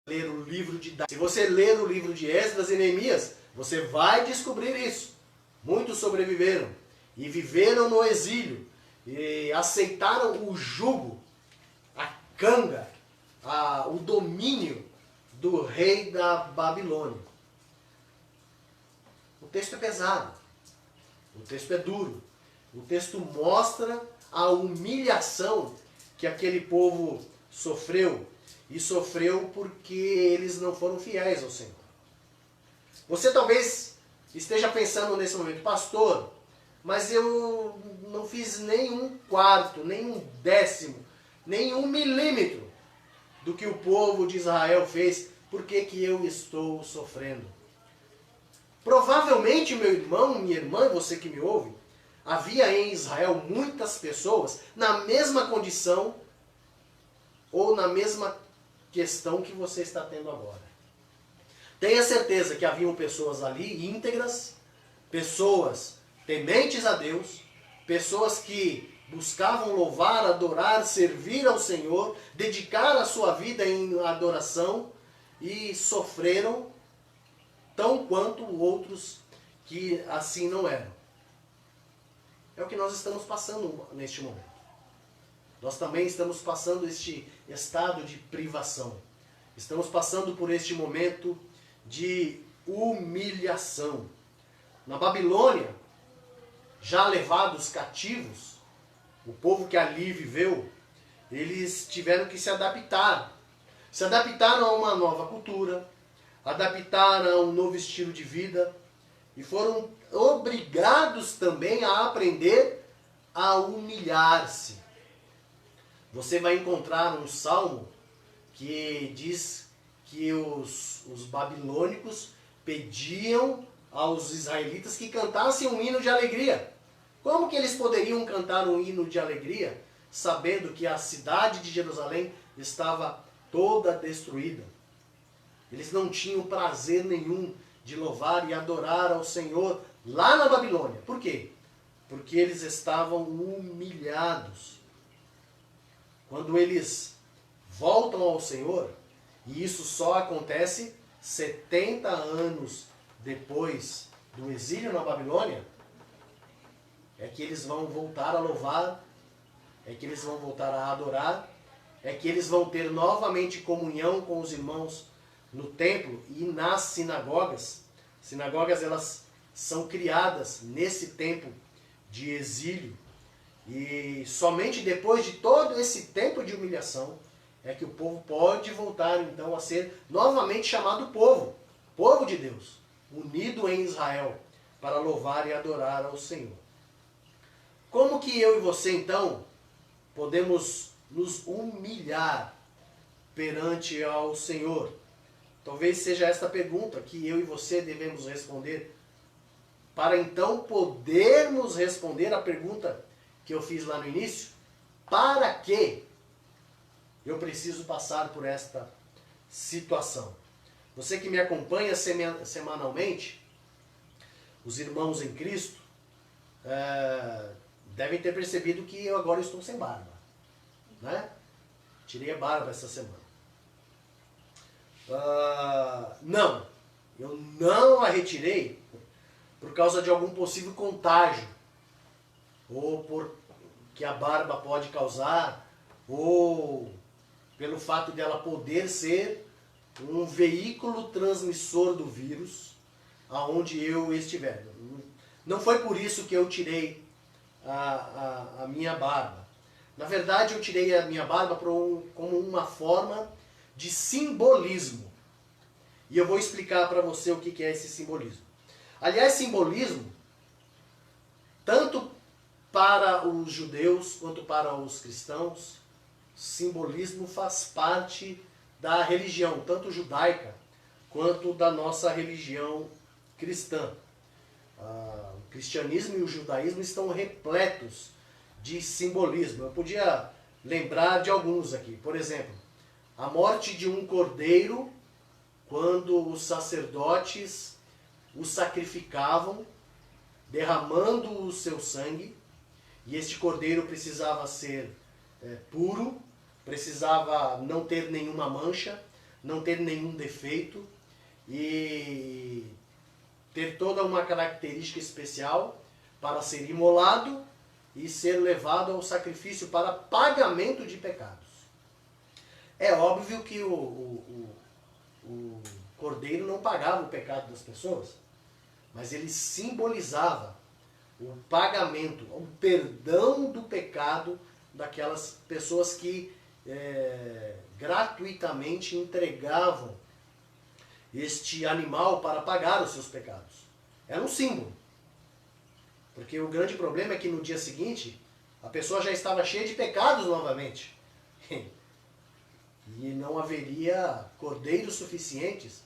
Ler o livro de Se você ler o livro de Esdras e Neemias, você vai descobrir isso. Muitos sobreviveram e viveram no exílio e aceitaram o jugo, a canga, o domínio do rei da Babilônia. O texto é pesado, o texto é duro, o texto mostra a humilhação que aquele povo sofreu. E sofreu porque eles não foram fiéis ao Senhor. Você talvez esteja pensando nesse momento, pastor, mas eu não fiz nem um quarto, nem um décimo, nem um milímetro do que o povo de Israel fez. Por que que eu estou sofrendo? Provavelmente, meu irmão, minha irmã, você que me ouve, havia em Israel muitas pessoas na mesma condição ou na mesma questão que você está tendo agora. Tenha certeza que haviam pessoas ali íntegras, pessoas tementes a Deus, pessoas que buscavam louvar, adorar, servir ao Senhor, dedicar a sua vida em adoração e sofreram tão quanto outros que assim não eram. É o que nós estamos passando neste momento. Nós também estamos passando este estado de privação. Estamos passando por este momento de humilhação. Na Babilônia, já levados cativos, o povo que ali viveu, eles tiveram que se adaptar. Se adaptaram a uma nova cultura, adaptaram a um novo estilo de vida e foram obrigados também a aprender a humilhar-se. Você vai encontrar um salmo que diz que os babilônicos pediam aos israelitas que cantassem um hino de alegria. Como que eles poderiam cantar um hino de alegria, sabendo que a cidade de Jerusalém estava toda destruída? Eles não tinham prazer nenhum de louvar e adorar ao Senhor lá na Babilônia. Por quê? Porque eles estavam humilhados. Quando eles voltam ao Senhor, e isso só acontece 70 anos depois do exílio na Babilônia, é que eles vão voltar a louvar, é que eles vão voltar a adorar, é que eles vão ter novamente comunhão com os irmãos no templo e nas sinagogas. Sinagogas, elas são criadas nesse tempo de exílio. E somente depois de todo esse tempo de humilhação é que o povo pode voltar então a ser novamente chamado povo, povo de Deus, unido em Israel, para louvar e adorar ao Senhor. Como que eu e você então podemos nos humilhar perante ao Senhor? Talvez seja esta pergunta que eu e você devemos responder, para então podermos responder a pergunta que eu fiz lá no início: para que eu preciso passar por esta situação? Você que me acompanha semanalmente, os irmãos em Cristo, devem ter percebido que eu agora estou sem barba, né? Tirei a barba essa semana. Não, eu não a retirei por causa de algum possível contágio, ou por que a barba pode causar, ou pelo fato de ela poder ser um veículo transmissor do vírus aonde eu estiver. Não foi por isso que eu tirei a minha barba. Na verdade, eu tirei a minha barba como uma forma de simbolismo. E eu vou explicar para você o que é esse simbolismo. Aliás, simbolismo, tanto para os judeus quanto para os cristãos, simbolismo faz parte da religião, tanto judaica quanto da nossa religião cristã. O cristianismo e o judaísmo estão repletos de simbolismo. Eu podia lembrar de alguns aqui. Por exemplo, a morte de um cordeiro, quando os sacerdotes o sacrificavam, derramando o seu sangue, e este cordeiro precisava ser puro, precisava não ter nenhuma mancha, não ter nenhum defeito, e ter toda uma característica especial para ser imolado e ser levado ao sacrifício para pagamento de pecados. É óbvio que o cordeiro não pagava o pecado das pessoas, mas ele simbolizava o pagamento, o perdão do pecado daquelas pessoas que gratuitamente entregavam este animal para pagar os seus pecados. Era um símbolo. Porque o grande problema é que no dia seguinte a pessoa já estava cheia de pecados novamente. E não haveria cordeiros suficientes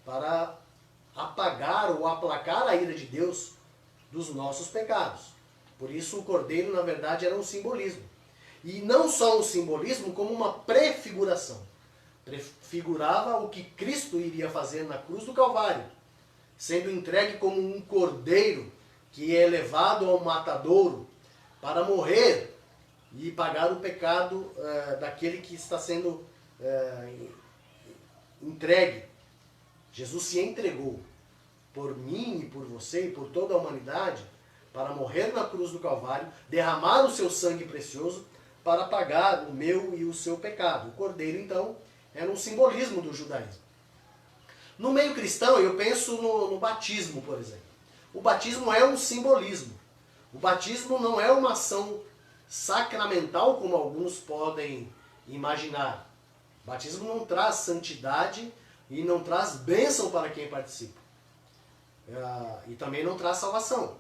para apagar ou aplacar a ira de Deus dos nossos pecados. Por isso o cordeiro, na verdade, era um simbolismo. E não só um simbolismo, como uma prefiguração. Prefigurava o que Cristo iria fazer na cruz do Calvário, sendo entregue como um cordeiro que é levado ao matadouro para morrer e pagar o pecado daquele que está sendo entregue. Jesus se entregou por mim e por você e por toda a humanidade para morrer na cruz do Calvário, derramar o seu sangue precioso para pagar o meu e o seu pecado. O cordeiro, então, era um simbolismo do judaísmo. No meio cristão, eu penso no batismo, por exemplo. O batismo é um simbolismo. O batismo não é uma ação sacramental, como alguns podem imaginar. O batismo não traz santidade e não traz bênção para quem participa. E também não traz salvação.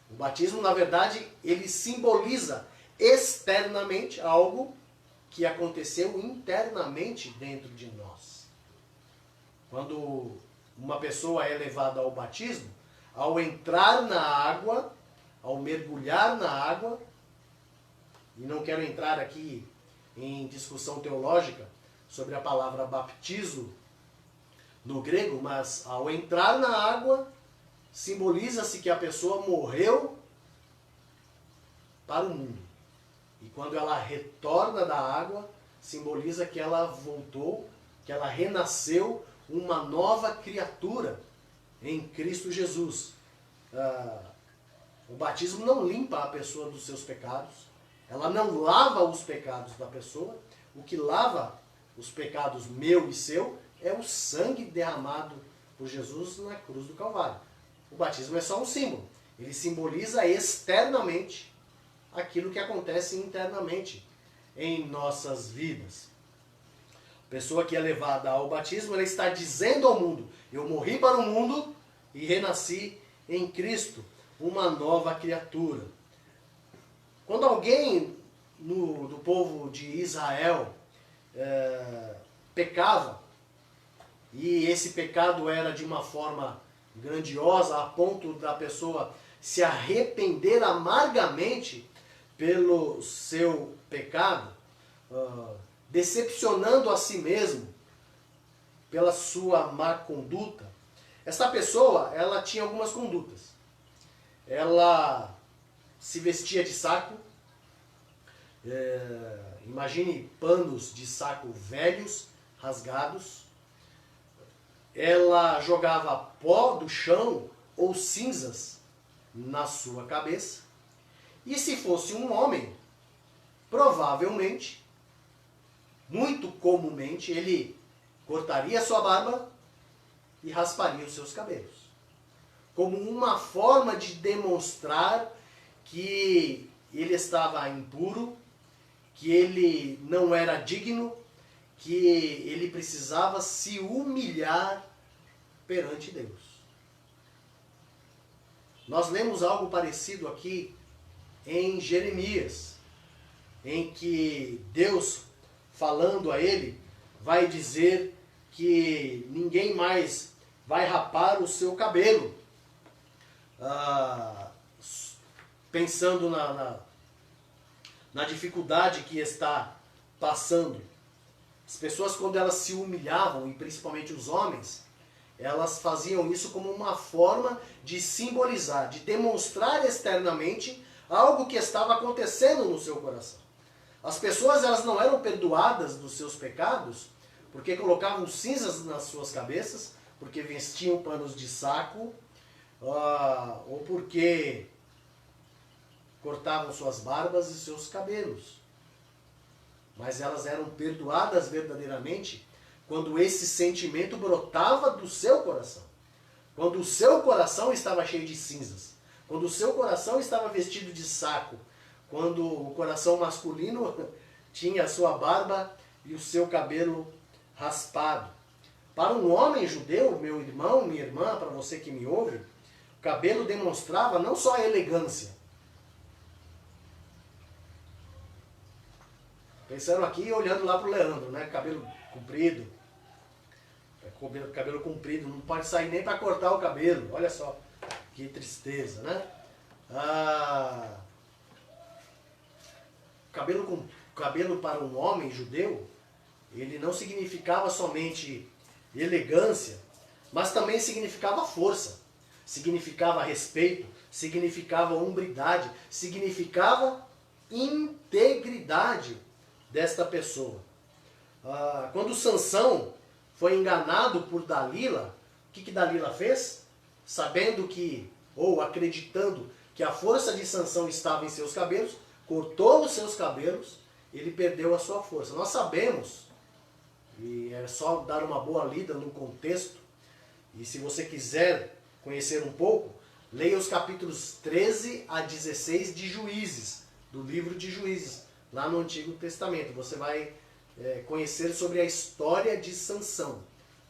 O batismo, na verdade, ele simboliza externamente algo que aconteceu internamente dentro de nós. Quando uma pessoa é levada ao batismo, ao entrar na água, ao mergulhar na água, e não quero entrar aqui em discussão teológica sobre a palavra baptizo no grego, mas ao entrar na água, simboliza-se que a pessoa morreu para o mundo. E quando ela retorna da água, simboliza que ela voltou, que ela renasceu uma nova criatura em Cristo Jesus. O batismo não limpa a pessoa dos seus pecados, ela não lava os pecados da pessoa. O que lava os pecados meu e seu é o sangue derramado por Jesus na cruz do Calvário. O batismo é só um símbolo. Ele simboliza externamente aquilo que acontece internamente em nossas vidas. A pessoa que é levada ao batismo, ela está dizendo ao mundo: eu morri para o mundo e renasci em Cristo, uma nova criatura. Quando alguém do povo de Israel pecava, e esse pecado era de uma forma grandiosa, a ponto da pessoa se arrepender amargamente pelo seu pecado, decepcionando a si mesmo pela sua má conduta, essa pessoa, ela tinha algumas condutas. Ela se vestia de saco, imagine panos de saco velhos, rasgados. Ela jogava pó do chão ou cinzas na sua cabeça. E se fosse um homem, provavelmente, muito comumente, ele cortaria sua barba e rasparia os seus cabelos, como uma forma de demonstrar que ele estava impuro, que ele não era digno, que ele precisava se humilhar perante Deus. Nós lemos algo parecido aqui em Jeremias, em que Deus, falando a ele, vai dizer que ninguém mais vai rapar o seu cabelo, pensando na dificuldade que está passando. As pessoas, quando elas se humilhavam, e principalmente os homens, elas faziam isso como uma forma de simbolizar, de demonstrar externamente algo que estava acontecendo no seu coração. As pessoas, elas não eram perdoadas dos seus pecados porque colocavam cinzas nas suas cabeças, porque vestiam panos de saco, ou porque cortavam suas barbas e seus cabelos. Mas elas eram perdoadas verdadeiramente quando esse sentimento brotava do seu coração. Quando o seu coração estava cheio de cinzas. Quando o seu coração estava vestido de saco. Quando o coração masculino tinha a sua barba e o seu cabelo raspado. Para um homem judeu, meu irmão, minha irmã, para você que me ouve, o cabelo demonstrava não só a elegância. Pensando aqui e olhando lá para o Leandro, né? Cabelo comprido. Cabelo comprido, não pode sair nem para cortar o cabelo. Olha só, que tristeza, né? Cabelo para um homem judeu, ele não significava somente elegância, mas também significava força, significava respeito, significava hombridade, significava integridade desta pessoa. Quando Sansão foi enganado por Dalila, o que Dalila fez? Sabendo que, ou acreditando que a força de Sansão estava em seus cabelos, cortou os seus cabelos, ele perdeu a sua força. Nós sabemos, e é só dar uma boa lida no contexto, e se você quiser conhecer um pouco, leia os capítulos 13 a 16 de Juízes, do livro de Juízes, lá no Antigo Testamento. Você vai conhecer sobre a história de Sansão.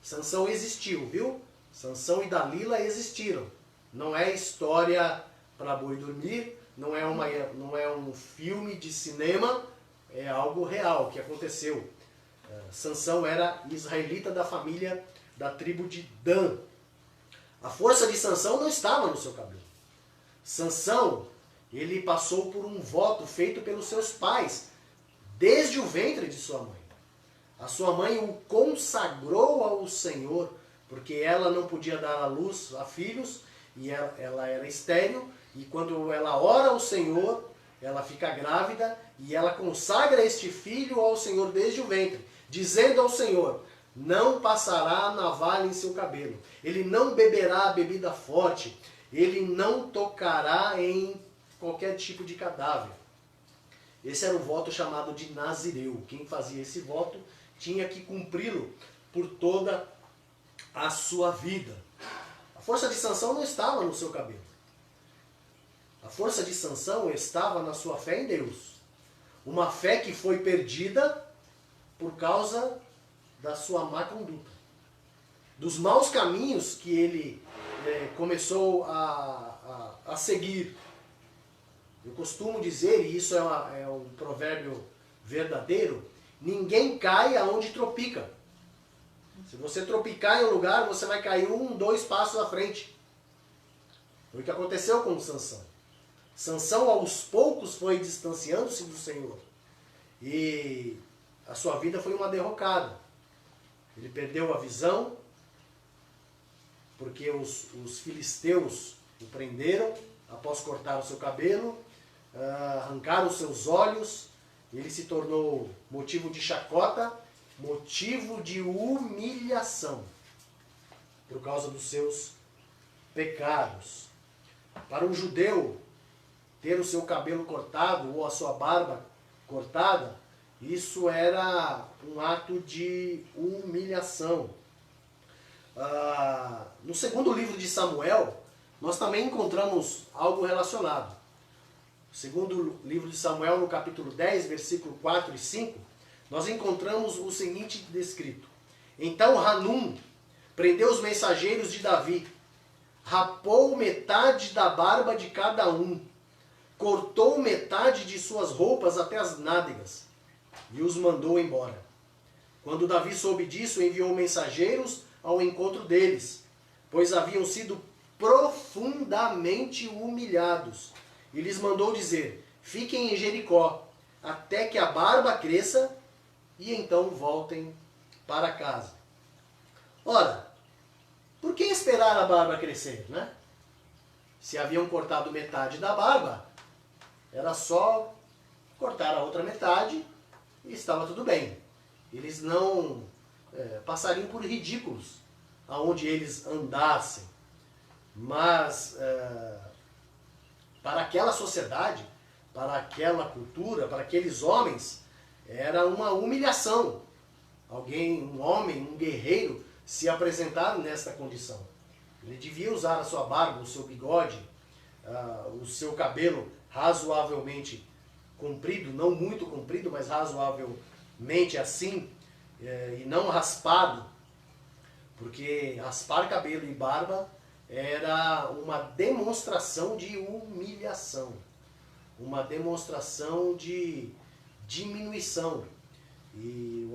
Sansão existiu, viu? Sansão e Dalila existiram. Não é história para boi dormir, não é um filme de cinema, é algo real que aconteceu. Sansão era israelita da família da tribo de Dan. A força de Sansão não estava no seu cabelo. Sansão, ele passou por um voto feito pelos seus pais, desde o ventre de sua mãe. A sua mãe o consagrou ao Senhor, porque ela não podia dar à luz a filhos, e ela era estéril, e quando ela ora ao Senhor, ela fica grávida, e ela consagra este filho ao Senhor desde o ventre, dizendo ao Senhor: não passará navalha em seu cabelo, ele não beberá bebida forte, ele não tocará em qualquer tipo de cadáver. Esse era o voto chamado de Nazireu. Quem fazia esse voto tinha que cumpri-lo por toda a sua vida. A força de Sansão não estava no seu cabelo. A força de Sansão estava na sua fé em Deus. Uma fé que foi perdida por causa da sua má conduta. Dos maus caminhos que ele começou a seguir. Eu costumo dizer, e isso é um provérbio verdadeiro, ninguém cai aonde tropica. Se você tropicar em um lugar, você vai cair 1, 2 passos à frente. Foi o que aconteceu com Sansão. Sansão, aos poucos, foi distanciando-se do Senhor. E a sua vida foi uma derrocada. Ele perdeu a visão, porque os filisteus o prenderam após cortar o seu cabelo, arrancaram os seus olhos. Ele se tornou motivo de chacota, motivo de humilhação, por causa dos seus pecados. Para um judeu, ter o seu cabelo cortado ou a sua barba cortada, isso era um ato de humilhação. No segundo livro de Samuel, nós também encontramos algo relacionado. No segundo livro de Samuel, no capítulo 10, versículo 4 e 5, nós encontramos o seguinte descrito. Então Hanum prendeu os mensageiros de Davi, rapou metade da barba de cada um, cortou metade de suas roupas até as nádegas e os mandou embora. Quando Davi soube disso, enviou mensageiros ao encontro deles, pois haviam sido profundamente humilhados, e lhes mandou dizer: fiquem em Jericó, até que a barba cresça, e então voltem para casa. Ora, por que esperar a barba crescer, né? Se haviam cortado metade da barba, era só cortar a outra metade e estava tudo bem. Eles não passariam por ridículos aonde eles andassem. Mas para aquela sociedade, para aquela cultura, para aqueles homens, era uma humilhação. Alguém, um homem, um guerreiro, se apresentar nesta condição. Ele devia usar a sua barba, o seu bigode, o seu cabelo razoavelmente comprido, não muito comprido, mas razoavelmente assim, e não raspado, porque raspar cabelo e barba era uma demonstração de humilhação, uma demonstração de diminuição. E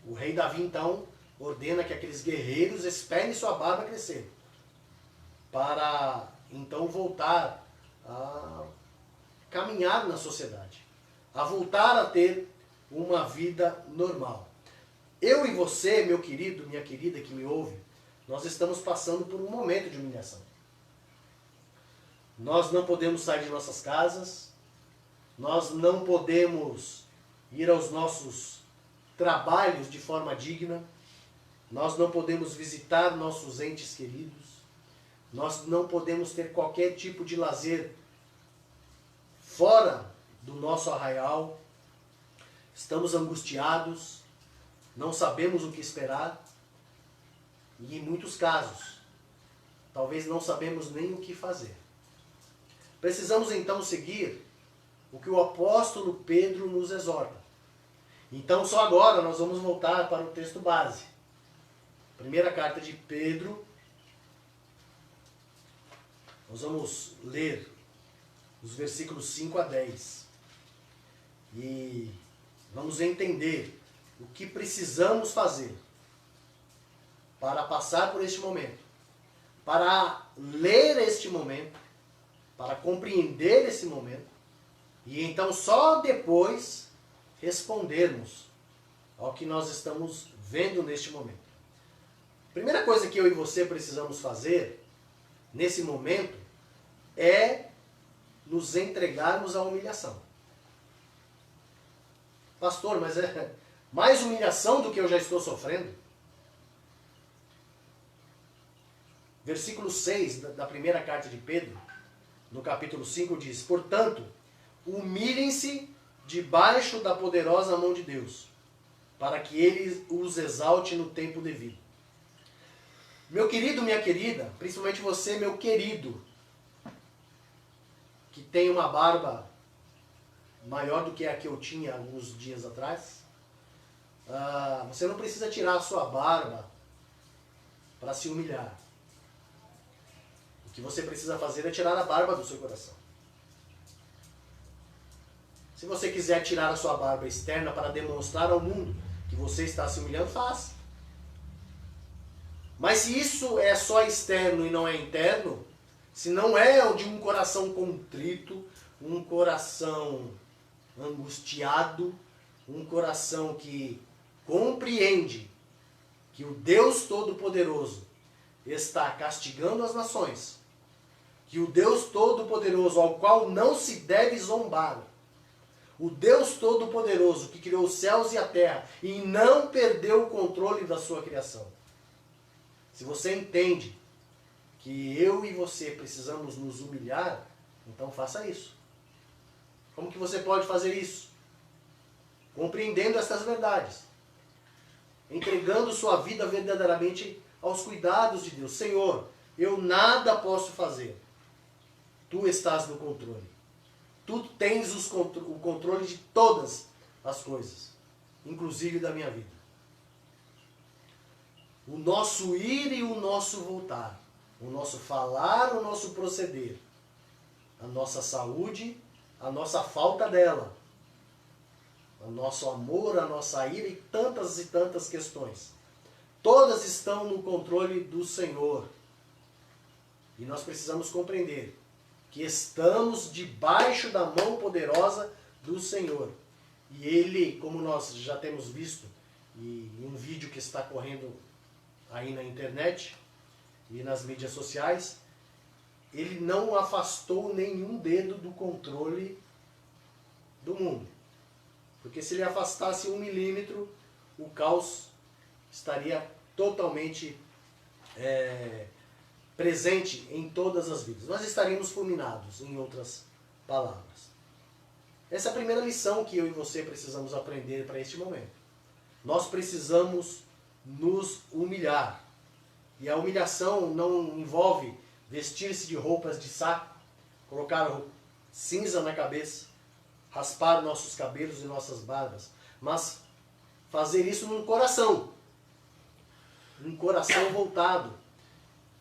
o rei Davi então ordena que aqueles guerreiros esperem sua barba crescer, para então voltar a caminhar na sociedade, a voltar a ter uma vida normal. Eu e você, meu querido, minha querida que me ouve, nós estamos passando por um momento de humilhação. Nós não podemos sair de nossas casas, nós não podemos ir aos nossos trabalhos de forma digna, nós não podemos visitar nossos entes queridos, nós não podemos ter qualquer tipo de lazer fora do nosso arraial. Estamos angustiados, não sabemos o que esperar e, em muitos casos, talvez não sabemos nem o que fazer. Precisamos então seguir o que o apóstolo Pedro nos exorta. Então, só agora nós vamos voltar para o texto base. Primeira carta de Pedro. Nós vamos ler os versículos 5 a 10. E vamos entender o que precisamos fazer para passar por este momento, para ler este momento, para compreender esse momento, e então só depois respondermos ao que nós estamos vendo neste momento. Primeira coisa que eu e você precisamos fazer nesse momento é nos entregarmos à humilhação. Pastor, mas é mais humilhação do que eu já estou sofrendo? Versículo 6 da primeira carta de Pedro, no capítulo 5, diz: portanto, humilhem-se debaixo da poderosa mão de Deus, para que Ele os exalte no tempo devido. Meu querido, minha querida, principalmente você, meu querido, que tem uma barba maior do que a que eu tinha alguns dias atrás, você não precisa tirar a sua barba para se humilhar. O que você precisa fazer é tirar a barba do seu coração. Se você quiser tirar a sua barba externa para demonstrar ao mundo que você está se humilhando, faça. Mas se isso é só externo e não é interno, se não é de um coração contrito, um coração angustiado, um coração que compreende que o Deus Todo-Poderoso está castigando as nações, que o Deus Todo-Poderoso ao qual não se deve zombar, o Deus Todo-Poderoso que criou os céus e a terra e não perdeu o controle da sua criação. Se você entende que eu e você precisamos nos humilhar, então faça isso. Como que você pode fazer isso? Compreendendo estas verdades. Entregando sua vida verdadeiramente aos cuidados de Deus. Senhor, eu nada posso fazer. Tu estás no controle. Tu tens o controle de todas as coisas, inclusive da minha vida. O nosso ir e o nosso voltar, o nosso falar, o nosso proceder, a nossa saúde, a nossa falta dela, o nosso amor, a nossa ira e tantas questões. Todas estão no controle do Senhor. E nós precisamos compreender que estamos debaixo da mão poderosa do Senhor. E Ele, como nós já temos visto, e em um vídeo que está correndo aí na internet e nas mídias sociais, Ele não afastou nenhum dedo do controle do mundo. Porque se Ele afastasse 1 milímetro, o caos estaria totalmente presente em todas as vidas. Nós estaríamos fulminados, em outras palavras. Essa é a primeira lição que eu e você precisamos aprender para este momento. Nós precisamos nos humilhar. E a humilhação não envolve vestir-se de roupas de saco, colocar cinza na cabeça, raspar nossos cabelos e nossas barbas, mas fazer isso num coração. Um coração voltado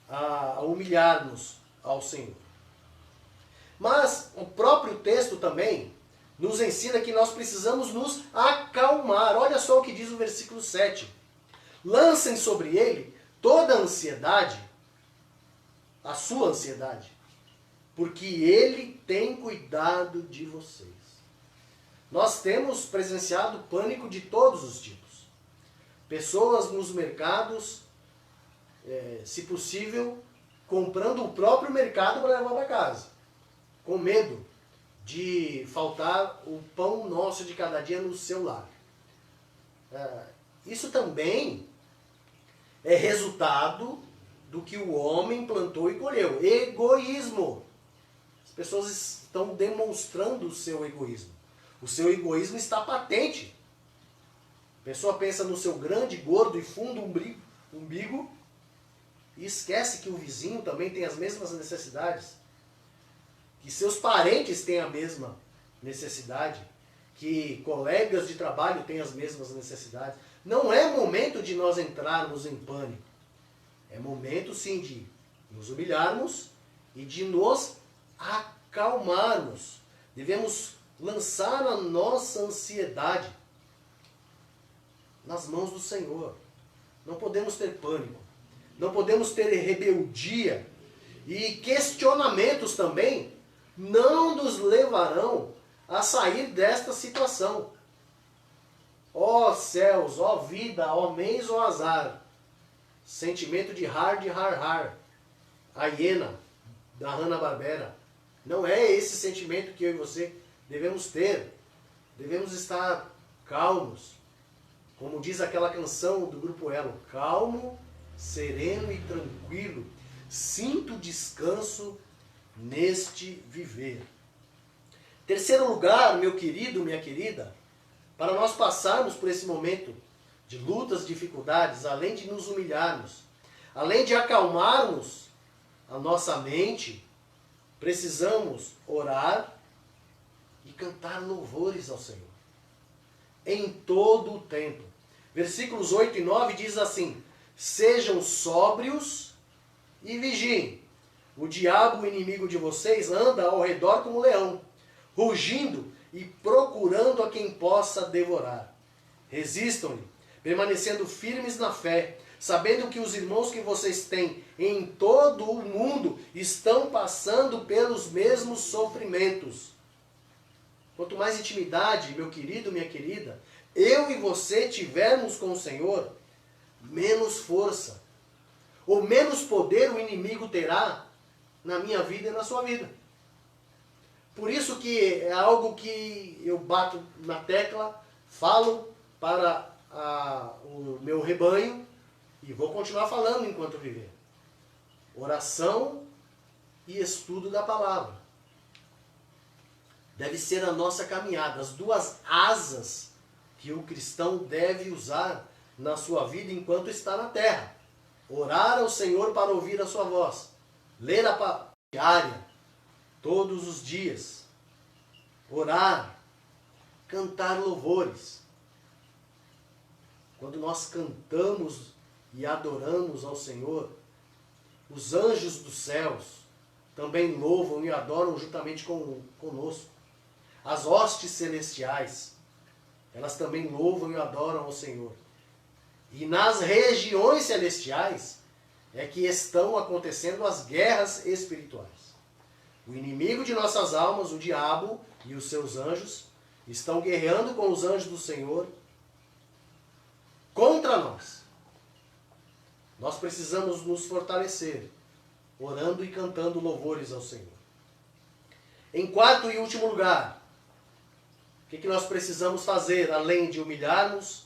a humilhar-nos ao Senhor. Mas o próprio texto também nos ensina que nós precisamos nos acalmar. Olha só o que diz o versículo 7. Lancem sobre ele toda a ansiedade, a sua ansiedade, porque ele tem cuidado de vocês. Nós temos presenciado pânico de todos os tipos. Pessoas nos mercados, se possível, comprando o próprio mercado para levar para casa, com medo de faltar o pão nosso de cada dia no seu lar. Isso também é resultado do que o homem plantou e colheu. Egoísmo. As pessoas estão demonstrando o seu egoísmo. O seu egoísmo está patente. A pessoa pensa no seu grande, gordo e fundo umbigo e esquece que o vizinho também tem as mesmas necessidades, que seus parentes têm a mesma necessidade, que colegas de trabalho têm as mesmas necessidades. Não é momento de nós entrarmos em pânico. É momento, sim, de nos humilharmos e de nos acalmarmos. Devemos lançar a nossa ansiedade nas mãos do Senhor. Não podemos ter pânico. Não podemos ter rebeldia. E questionamentos também não nos levarão a sair desta situação. Ó céus, ó vida, ó mens, ó azar. Sentimento de har, a hiena da Hanna-Barbera. Não é esse sentimento que eu e você devemos ter. Devemos estar calmos. Como diz aquela canção do Grupo Elo, calmo, sereno e tranquilo. Sinto descanso neste viver. Terceiro lugar, meu querido, minha querida, para nós passarmos por esse momento de lutas, dificuldades, além de nos humilharmos, além de acalmarmos a nossa mente, precisamos orar e cantar louvores ao Senhor. Em todo o tempo. Versículos 8 e 9 diz assim: sejam sóbrios e vigiem. O diabo, o inimigo de vocês, anda ao redor como leão, rugindo e procurando a quem possa devorar. Resistam-lhe, permanecendo firmes na fé, sabendo que os irmãos que vocês têm em todo o mundo estão passando pelos mesmos sofrimentos. Quanto mais intimidade, meu querido, minha querida, eu e você tivermos com o Senhor, menos força ou menos poder o inimigo terá na minha vida e na sua vida. Por isso que é algo que eu bato na tecla, falo para o meu rebanho e vou continuar falando enquanto viver. Oração e estudo da palavra. Deve ser a nossa caminhada, as duas asas que o cristão deve usar na sua vida enquanto está na terra. Orar ao Senhor para ouvir a sua voz. Ler a palavra diária, todos os dias. Orar, cantar louvores. Quando nós cantamos e adoramos ao Senhor, os anjos dos céus também louvam e adoram juntamente conosco. As hostes celestiais, elas também louvam e adoram ao Senhor. E nas regiões celestiais é que estão acontecendo as guerras espirituais. O inimigo de nossas almas, o diabo e os seus anjos, estão guerreando com os anjos do Senhor contra nós. Nós precisamos nos fortalecer, orando e cantando louvores ao Senhor. Em quarto e último lugar, o que nós precisamos fazer, além de humilharmos,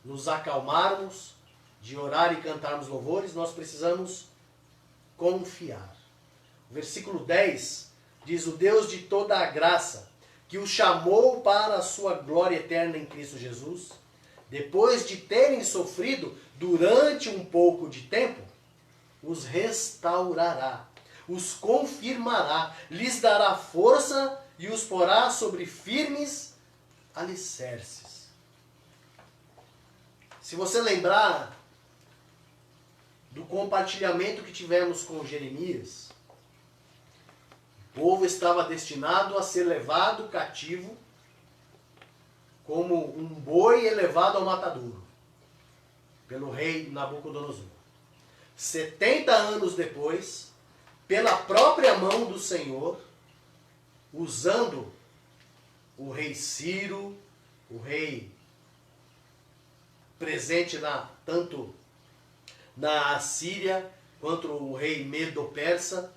nos acalmarmos, de orar e cantarmos louvores? Nós precisamos confiar. O versículo 10 diz: o Deus de toda a graça, que os chamou para a sua glória eterna em Cristo Jesus, depois de terem sofrido durante um pouco de tempo, os restaurará, os confirmará, lhes dará força e os porá sobre firmes alicerces. Se você lembrar do compartilhamento que tivemos com Jeremias, o povo estava destinado a ser levado cativo como um boi elevado ao matadouro pelo rei Nabucodonosor. 70 anos depois, pela própria mão do Senhor, usando o rei Ciro, o rei presente tanto na Assíria quanto o rei Medo-Persa,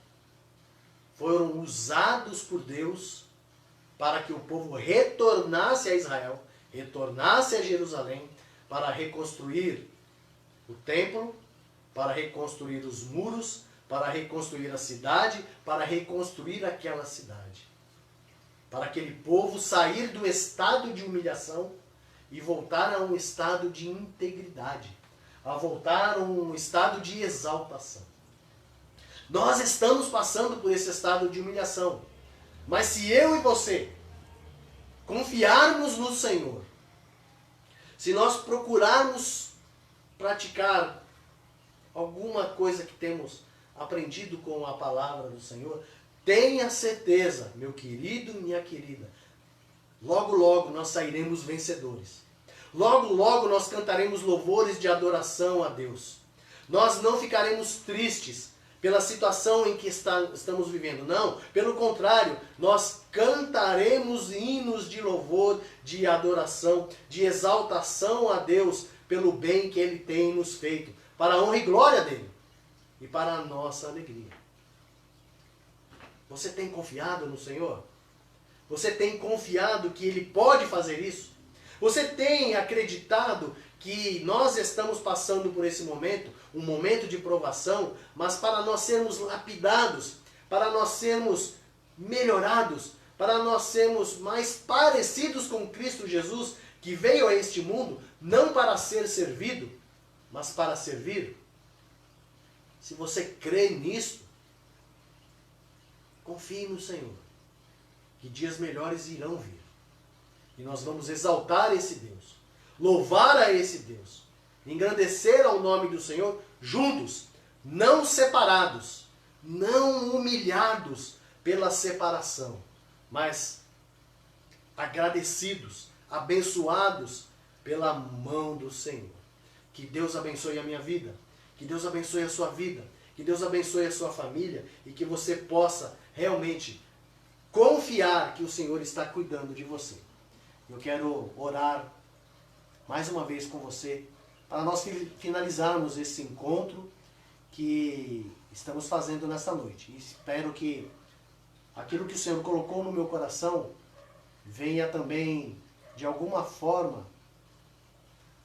foram usados por Deus para que o povo retornasse a Israel, retornasse a Jerusalém, para reconstruir o templo, para reconstruir os muros, para reconstruir a cidade, para reconstruir aquela cidade. Para aquele povo sair do estado de humilhação e voltar a um estado de integridade, a voltar a um estado de exaltação. Nós estamos passando por esse estado de humilhação, mas se eu e você confiarmos no Senhor, se nós procurarmos praticar alguma coisa que temos aprendido com a palavra do Senhor, tenha certeza, meu querido, minha querida, logo logo nós sairemos vencedores. Logo logo nós cantaremos louvores de adoração a Deus. Nós não ficaremos tristes pela situação em que estamos vivendo. Não, pelo contrário, nós cantaremos hinos de louvor, de adoração, de exaltação a Deus pelo bem que Ele tem nos feito, para a honra e glória dEle e para a nossa alegria. Você tem confiado no Senhor? Você tem confiado que Ele pode fazer isso? Você tem acreditado que nós estamos passando por esse momento, um momento de provação, mas para nós sermos lapidados, para nós sermos melhorados, para nós sermos mais parecidos com Cristo Jesus, que veio a este mundo não para ser servido, mas para servir? Se você crê nisto, Confie no Senhor, que dias melhores irão vir. E nós vamos exaltar esse Deus, louvar a esse Deus, engrandecer ao nome do Senhor juntos, não separados, não humilhados pela separação, mas agradecidos, abençoados pela mão do Senhor. Que Deus abençoe a minha vida, que Deus abençoe a sua vida, que Deus abençoe a sua família e que você possa realmente confiar que o Senhor está cuidando de você. Eu quero orar mais uma vez com você para nós finalizarmos esse encontro que estamos fazendo nesta noite. E espero que aquilo que o Senhor colocou no meu coração venha também, de alguma forma,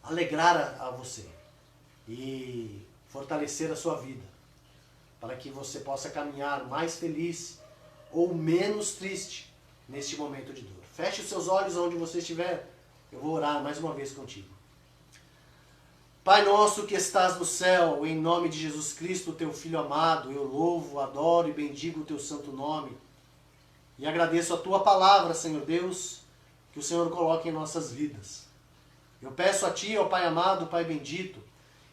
alegrar a você e fortalecer a sua vida, para que você possa caminhar mais feliz ou menos triste neste momento de dor. Feche os seus olhos onde você estiver. Eu vou orar mais uma vez contigo. Pai nosso que estás no céu, em nome de Jesus Cristo, teu Filho amado, eu louvo, adoro e bendigo o teu santo nome. E agradeço a tua palavra, Senhor Deus, que o Senhor coloque em nossas vidas. Eu peço a ti, ó Pai amado, Pai bendito,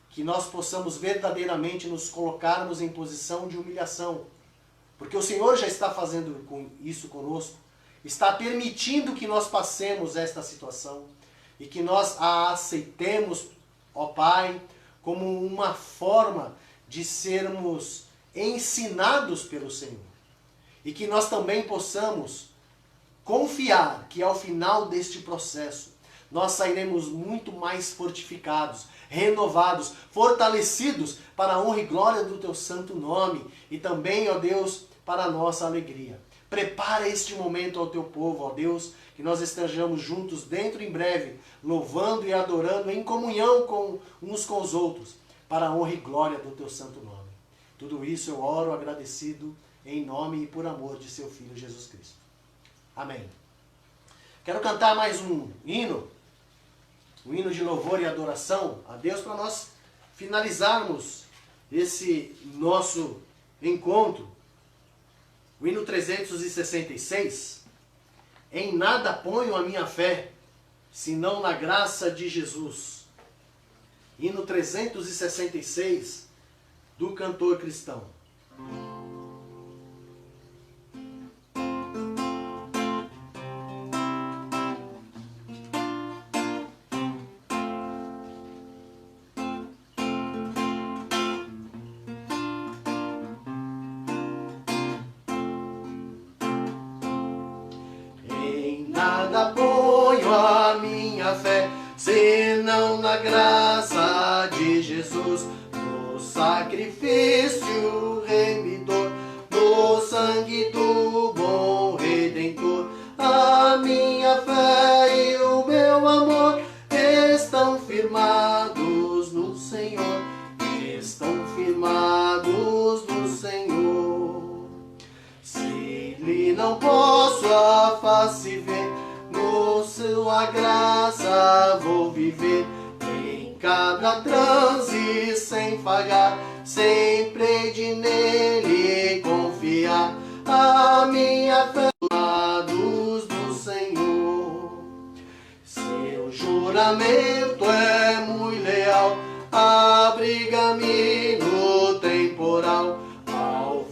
que nós possamos verdadeiramente nos colocarmos em posição de humilhação, porque o Senhor já está fazendo isso conosco, está permitindo que nós passemos esta situação e que nós a aceitemos, ó Pai, como uma forma de sermos ensinados pelo Senhor. E que nós também possamos confiar que ao final deste processo nós sairemos muito mais fortificados, renovados, fortalecidos para a honra e glória do teu santo nome e também, ó Deus, para a nossa alegria. Prepara este momento ao teu povo, ó Deus, que nós estejamos juntos dentro em breve, louvando e adorando em comunhão com uns com os outros, para a honra e glória do teu santo nome. Tudo isso eu oro agradecido em nome e por amor de seu Filho Jesus Cristo. Amém. Quero cantar mais um hino de louvor e adoração a Deus para nós finalizarmos esse nosso encontro. O hino 366, em nada ponho a minha fé, senão na graça de Jesus. Hino 366, do cantor cristão. Nada ponho a minha fé, senão na graça de Jesus, no sacrifício remidor, no sangue do bom Redentor. A minha fé e o meu amor estão firmados no Senhor, estão firmados no Senhor. Se lhe não posso a face ver, no sua graça vou viver, em cada transe sem falhar, sempre de nele confiar. A minha fé lados do Senhor, seu juramento é muito leal, abriga-me no temporal, ao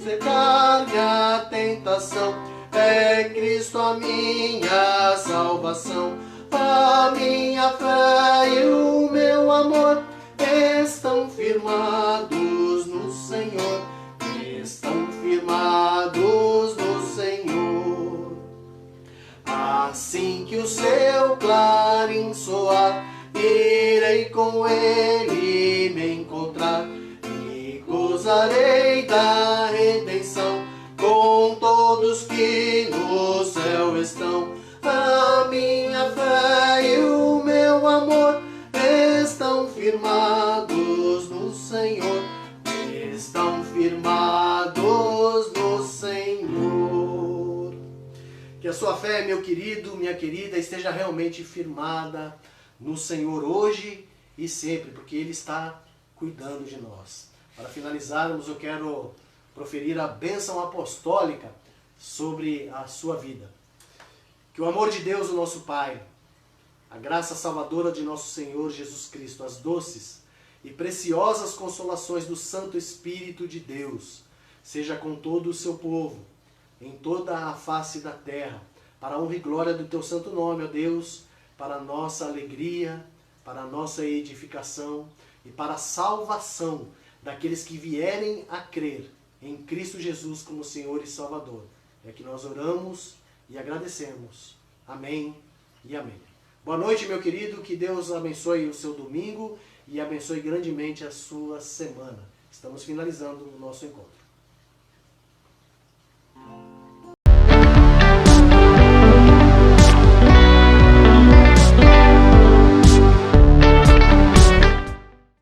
secar minha tentação, é Cristo a minha salvação. A minha fé e o meu amor estão firmados no Senhor, estão firmados no Senhor. Assim que o seu clarim soar, irei com ele me encontrar e gozarei da redenção com todos que no céu estão. A minha fé e o meu amor estão firmados no Senhor, estão firmados no Senhor. Que a sua fé, meu querido, minha querida, esteja realmente firmada no Senhor hoje e sempre, porque Ele está cuidando de nós. Para finalizarmos, eu quero proferir a bênção apostólica sobre a sua vida. Que o amor de Deus, o nosso Pai, a graça salvadora de nosso Senhor Jesus Cristo, as doces e preciosas consolações do Santo Espírito de Deus, seja com todo o seu povo, em toda a face da terra, para a honra e glória do teu santo nome, ó Deus, para a nossa alegria, para a nossa edificação e para a salvação daqueles que vierem a crer em Cristo Jesus como Senhor e Salvador. É que nós oramos e agradecemos. Amém e amém. Boa noite, meu querido. Que Deus abençoe o seu domingo e abençoe grandemente a sua semana. Estamos finalizando o nosso encontro.